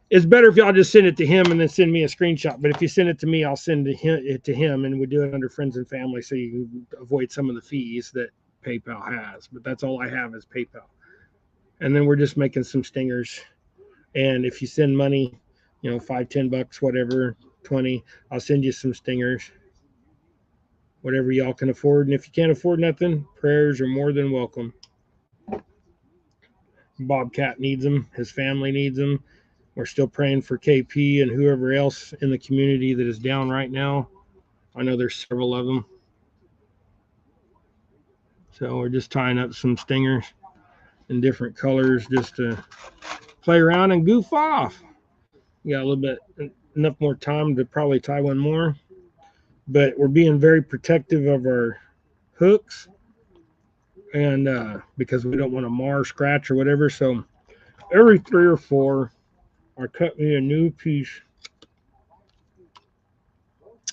It's better if y'all just send it to him and then send me a screenshot. But if you send it to me, I'll send it to him, and we do it under friends and family, so you can avoid some of the fees that PayPal has. But that's all I have is PayPal, and then we're just making some stingers. And if you send money, you know, $5, $10, whatever, 20, I'll send you some stingers. Whatever y'all can afford. And if you can't afford nothing, prayers are more than welcome. Bobcat needs them. His family needs them. We're still praying for KP and whoever else in the community that is down right now. I know there's several of them. So we're just tying up some stingers in different colors just to play around and goof off. We got a little bit enough more time to probably tie one more, but we're being very protective of our hooks and because we don't want to mar, scratch, or whatever. So every 3 or 4, I cut me a new piece.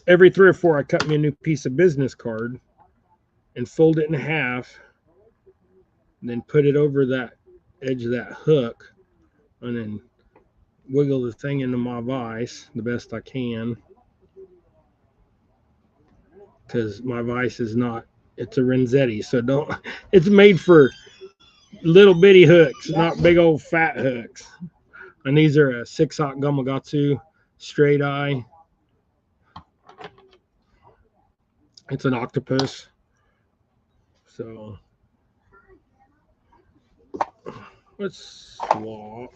Every 3 or 4, I cut me a new piece of business card and fold it in half, and then put it over that edge of that hook, and then wiggle the thing into my vise the best I can, because my vise is not, it's a Renzetti, so don't, it's made for little bitty hooks, not big old fat hooks. And these are a 6/0 Gamakatsu straight eye. It's an octopus. So let's swap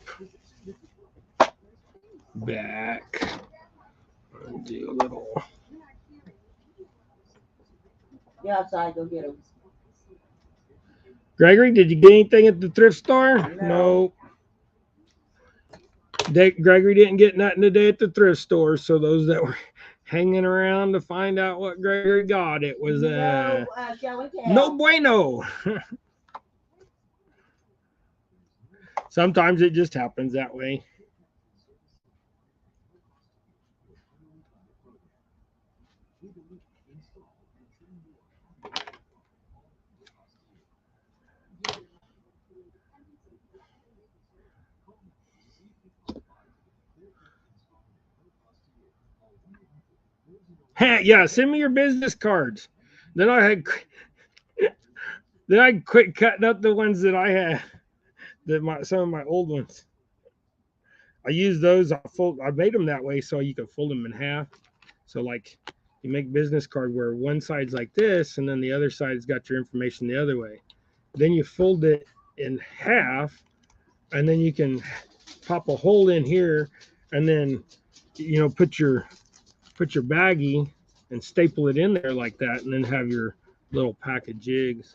back and do a little. Get outside, go get them. Gregory, did you get anything at the thrift store? No. Gregory didn't get nothing today at the thrift store. So those that were hanging around to find out what Gregory got, it was no bueno. Sometimes it just happens that way. Yeah, send me your business cards. Then I quit cutting up the ones that I had, some of my old ones. I use those. I made them that way so you can fold them in half. So like you make business card where one side's like this, and then the other side's got your information the other way. Then you fold it in half, and then you can pop a hole in here, and then put your baggie and staple it in there like that, and then have your little pack of jigs.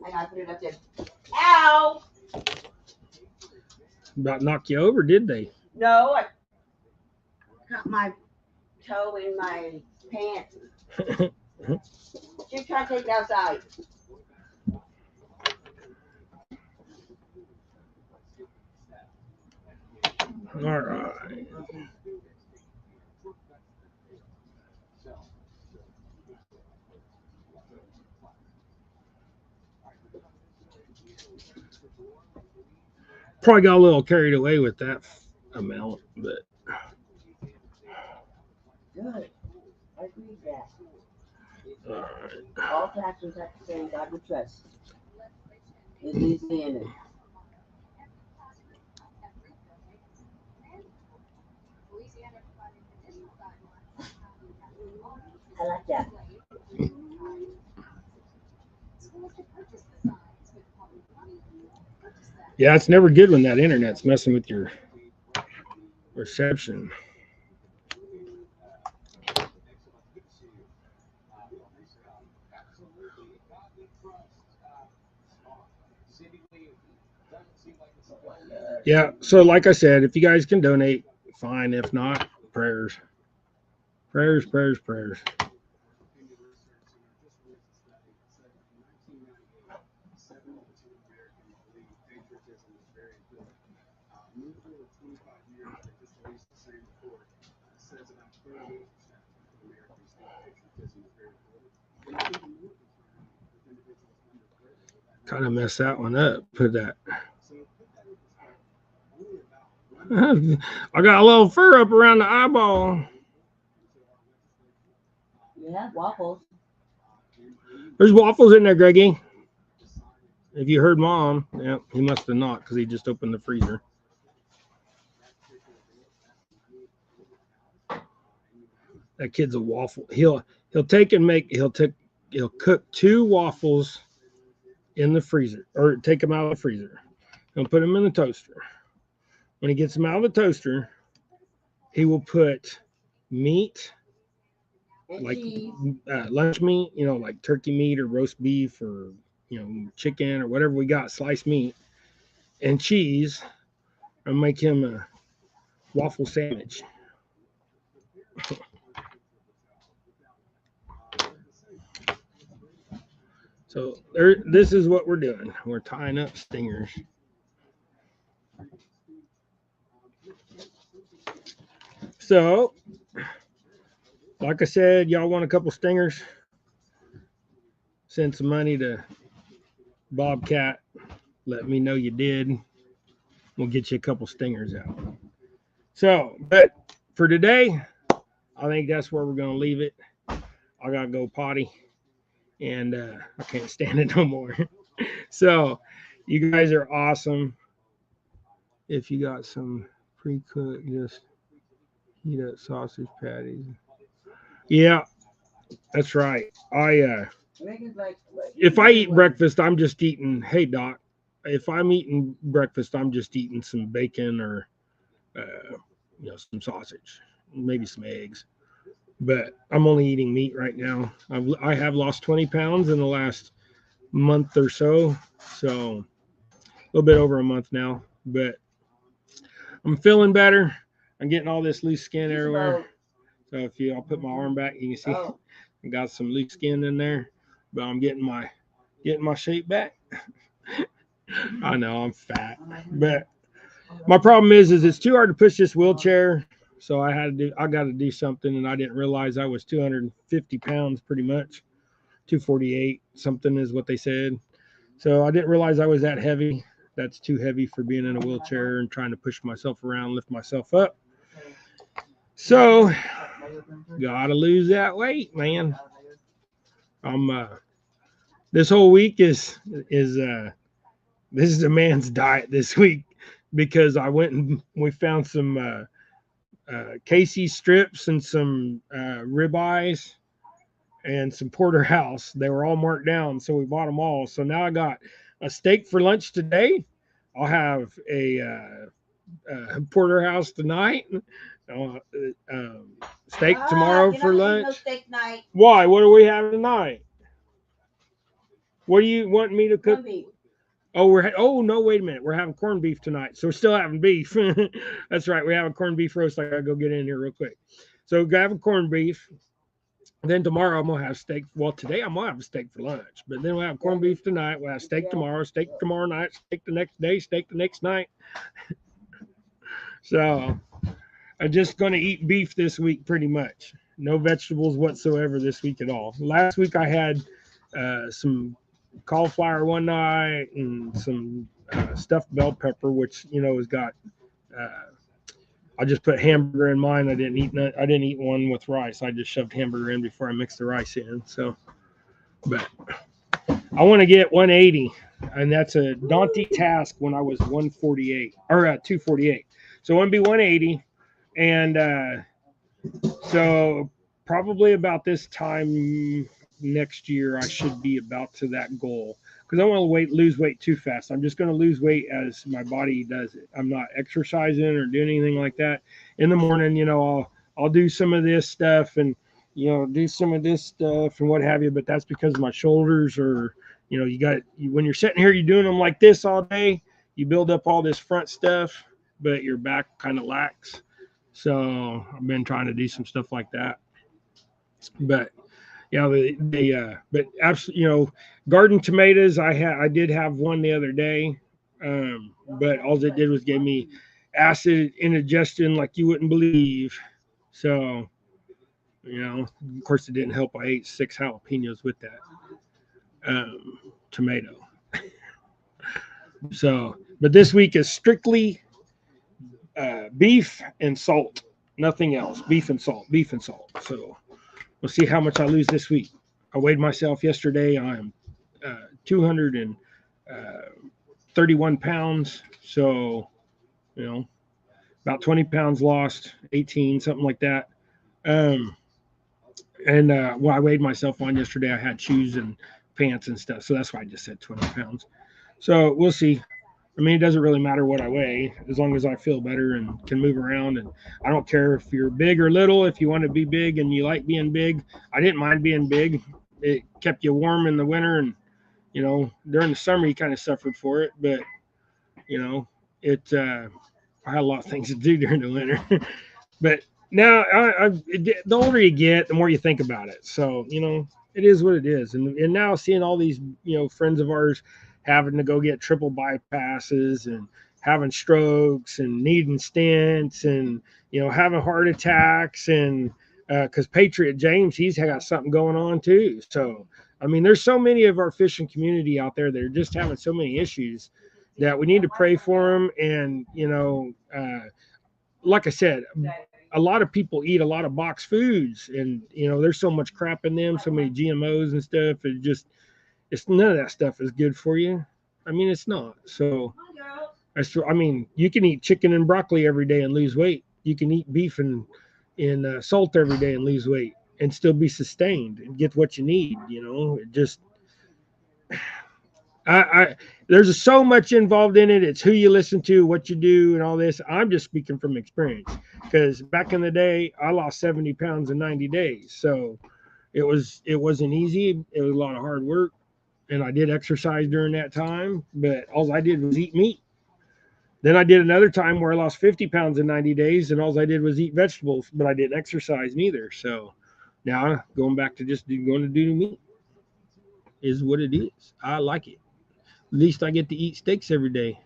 I gotta put it up there. Ow! About knock you over, did they? No, I got my toe in my pants. She's trying to take it outside. All right. Probably got a little carried away with that amount, but Good. I agree with that. all right. All taxes have to say God we trust. It's easy in it. I like that. Yeah, it's never good when that internet's messing with your reception. Yeah, so like I said, if you guys can donate, fine. If not, prayers. Prayers, prayers, prayers. Kind of messed that one up. Put that. I got a little fur up around the eyeball. You have waffles. There's waffles in there, Greggy. If you heard Mom, yeah, he must have not because he just opened the freezer. That kid's a waffle. He'll take and make he'll cook 2 waffles in the freezer or take them out of the freezer. He'll put them in the toaster. When he gets them out of the toaster, he will put meat, And like cheese. lunch meat, like turkey meat or roast beef or chicken or whatever we got, sliced meat, and cheese, and make him a waffle sandwich. So this is what we're doing. We're tying up stingers. So, like I said, y'all want a couple stingers? Send some money to Bobcat. Let me know you did. We'll get you a couple stingers out. So, but for today, I think that's where we're going to leave it. I got to go potty, and I can't stand it no more. So, you guys are awesome. If you got some pre-cooked, just heat up sausage patties. Yeah, that's right. If I eat breakfast, I'm just eating. Hey Doc, if I'm eating breakfast, I'm just eating some bacon or some sausage, maybe some eggs. But I'm only eating meat right now. I have lost 20 pounds in the last month or so, so a little bit over a month now. But I'm feeling better. I'm getting all this loose skin everywhere. So I'll put my arm back, you can see I got some loose skin in there, but I'm getting my shape back. I know I'm fat, but my problem is it's too hard to push this wheelchair. So I got to do something, and I didn't realize I was 250 pounds, pretty much 248 something is what they said. So I didn't realize I was that heavy. That's too heavy for being in a wheelchair and trying to push myself around, lift myself up. So gotta lose that weight, man. I'm this whole week is this is a man's diet this week because I went and we found some Casey strips and some ribeyes and some porterhouse. They were all marked down, so we bought them all. So now I got a steak for lunch today. I'll have a porterhouse tonight. Uh, steak tomorrow for lunch. No steak night. Why? What are we having tonight? What do you want me to cook? Oh no, wait a minute. We're having corned beef tonight. So we're still having beef. That's right. We have a corned beef roast. I gotta go get in here real quick. So we're having corned beef. Then tomorrow I'm gonna have steak. Well, today I'm gonna have a steak for lunch. But then we'll have corned beef tonight. We'll have steak tomorrow night, steak the next day, steak the next night. So I'm just gonna eat beef this week pretty much. No vegetables whatsoever this week at all. Last week I had some cauliflower one night and some stuffed bell pepper, which has got. I just put hamburger in mine. I didn't eat one with rice. I just shoved hamburger in before I mixed the rice in. So, but I want to get 180, and that's a daunting task when I was 148 or 248. So I want to be 180, and so probably about this time next year, I should be about to that goal because I want to lose weight too fast. I'm just going to lose weight as my body does it. I'm not exercising or doing anything like that. In the morning, I'll do some of this stuff and do some of this stuff and what have you. But that's because my shoulders are, when you're sitting here, you're doing them like this all day. You build up all this front stuff, but your back kind of lacks. So I've been trying to do some stuff like that. But but absolutely, garden tomatoes. I did have one the other day, but all it did was give me acid indigestion like you wouldn't believe. So, of course, it didn't help. I ate 6 jalapenos with that tomato. So, but this week is strictly beef and salt, nothing else. Beef and salt. So. We'll see how much I lose this week. I weighed myself yesterday. I'm 200 and uh, 31 pounds. So, you know, about 20 pounds lost, 18, something like that. Um, and well, I weighed myself on yesterday. I had shoes and pants and stuff. So that's why I just said 20 pounds. So we'll see. I mean, it doesn't really matter what I weigh as long as I feel better and can move around. And I don't care if you're big or little. If you want to be big and you like being big, I didn't mind being big. It kept you warm in the winter, and during the summer you kind of suffered for it. But you know, it I had a lot of things to do during the winter. But now, the older you get, the more you think about it. So it is what it is. And now seeing all these friends of ours having to go get triple bypasses and having strokes and needing stents and having heart attacks and because Patriot James, he's got something going on too. So I mean, there's so many of our fishing community out there that are just having so many issues that we need to pray for them. And like I said, a lot of people eat a lot of boxed foods, and there's so much crap in them, so many GMOs and stuff. It's none of that stuff is good for you. I mean, it's not. So I mean, you can eat chicken and broccoli every day and lose weight. You can eat beef and salt every day and lose weight and still be sustained and get what you need. It just I there's so much involved in it. It's who you listen to, what you do, and all this. I'm just speaking from experience because back in the day, I lost 70 pounds in 90 days. So it wasn't easy. It was a lot of hard work, and I did exercise during that time. But all I did was eat meat. Then I did another time where I lost 50 pounds in 90 days, and all I did was eat vegetables, but I didn't exercise neither. So now going back to just going to do meat is what it is. I like it. At least I get to eat steaks every day.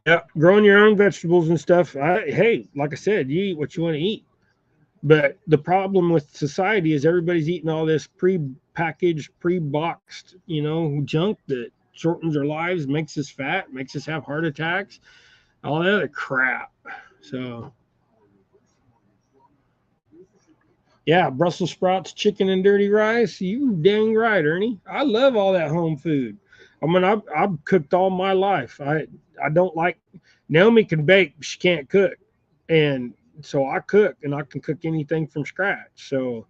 Yeah, growing your own vegetables and stuff. Hey, like I said, you eat what you want to eat. But the problem with society is everybody's eating all this pre-packaged, pre-boxed, junk that shortens our lives, makes us fat, makes us have heart attacks, all that other crap. So, yeah, Brussels sprouts, chicken, and dirty rice. You dang right, Ernie. I love all that home food. I mean, I've cooked all my life. I don't like Naomi can bake, but she can't cook, and so I cook, and I can cook anything from scratch. So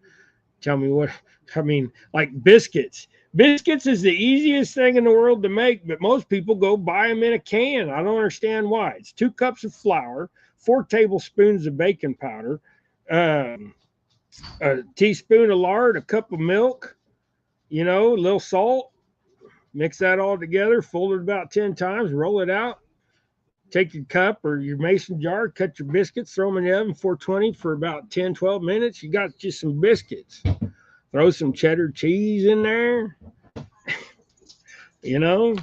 tell me what I mean, like biscuits. Biscuits is the easiest thing in the world to make, but most people go buy them in a can. I don't understand why. It's 2 cups of flour, 4 tablespoons of baking powder, um, a teaspoon of lard, a cup of milk, a little salt. Mix that all together, fold it about 10 times, roll it out. Take your cup or your mason jar, cut your biscuits, throw them in the oven 420 for about 10, 12 minutes. You got just some biscuits. Throw some cheddar cheese in there. you know,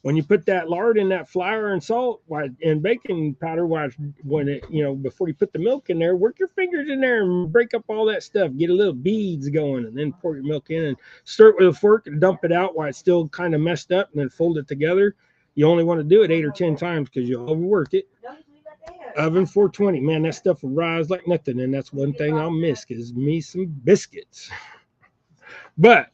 when you put that lard in that flour and salt and baking powder, when it, before you put the milk in there, work your fingers in there and break up all that stuff. Get a little beads going, and then pour your milk in and stir it with a fork and dump it out while it's still kind of messed up, and then fold it together. You only want to do it 8 or 10 times because you'll overwork it. Oven 420, man, that stuff will rise like nothing, and that's one thing I'll miss is me some biscuits. But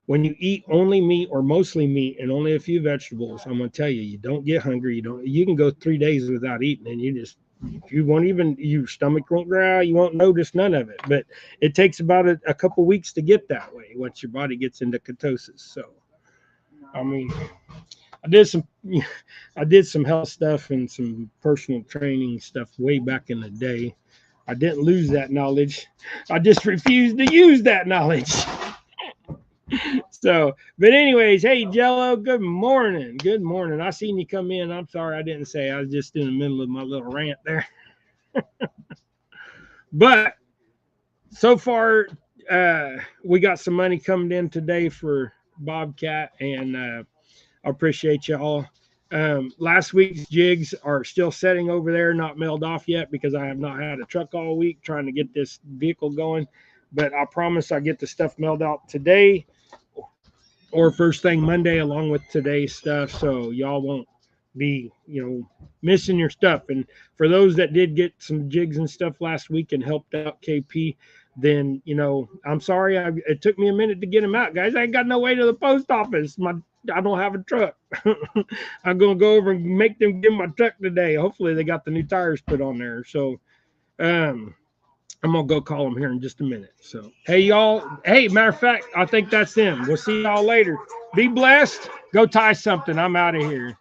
when you eat only meat or mostly meat and only a few vegetables, I'm going to tell you, you don't get hungry. You can go 3 days without eating, and you won't even, your stomach won't growl. You won't notice none of it. But it takes about a couple weeks to get that way once your body gets into ketosis. So, I mean, I did some health stuff and some personal training stuff way back in the day. I didn't lose that knowledge. I just refused to use that knowledge. So, but anyways, hey Jello, good morning. Good morning. I seen you come in. I'm sorry I didn't say. I was just in the middle of my little rant there. But so far, we got some money coming in today for Bobcat, and I appreciate y'all. Last week's jigs are still sitting over there, not mailed off yet because I have not had a truck all week trying to get this vehicle going. But I promise I'll get the stuff mailed out today or first thing Monday along with today's stuff, so y'all won't be missing your stuff. And for those that did get some jigs and stuff last week and helped out KP, then I'm sorry. It took me a minute to get them out, guys. I ain't got no way to the post office. I don't have a truck. I'm gonna go over and make them give my truck today. Hopefully they got the new tires put on there. So um I'm gonna go call them here in just a minute. So hey y'all. Hey, matter of fact, I think that's them. We'll see y'all later. Be blessed. Go tie something. I'm out of here.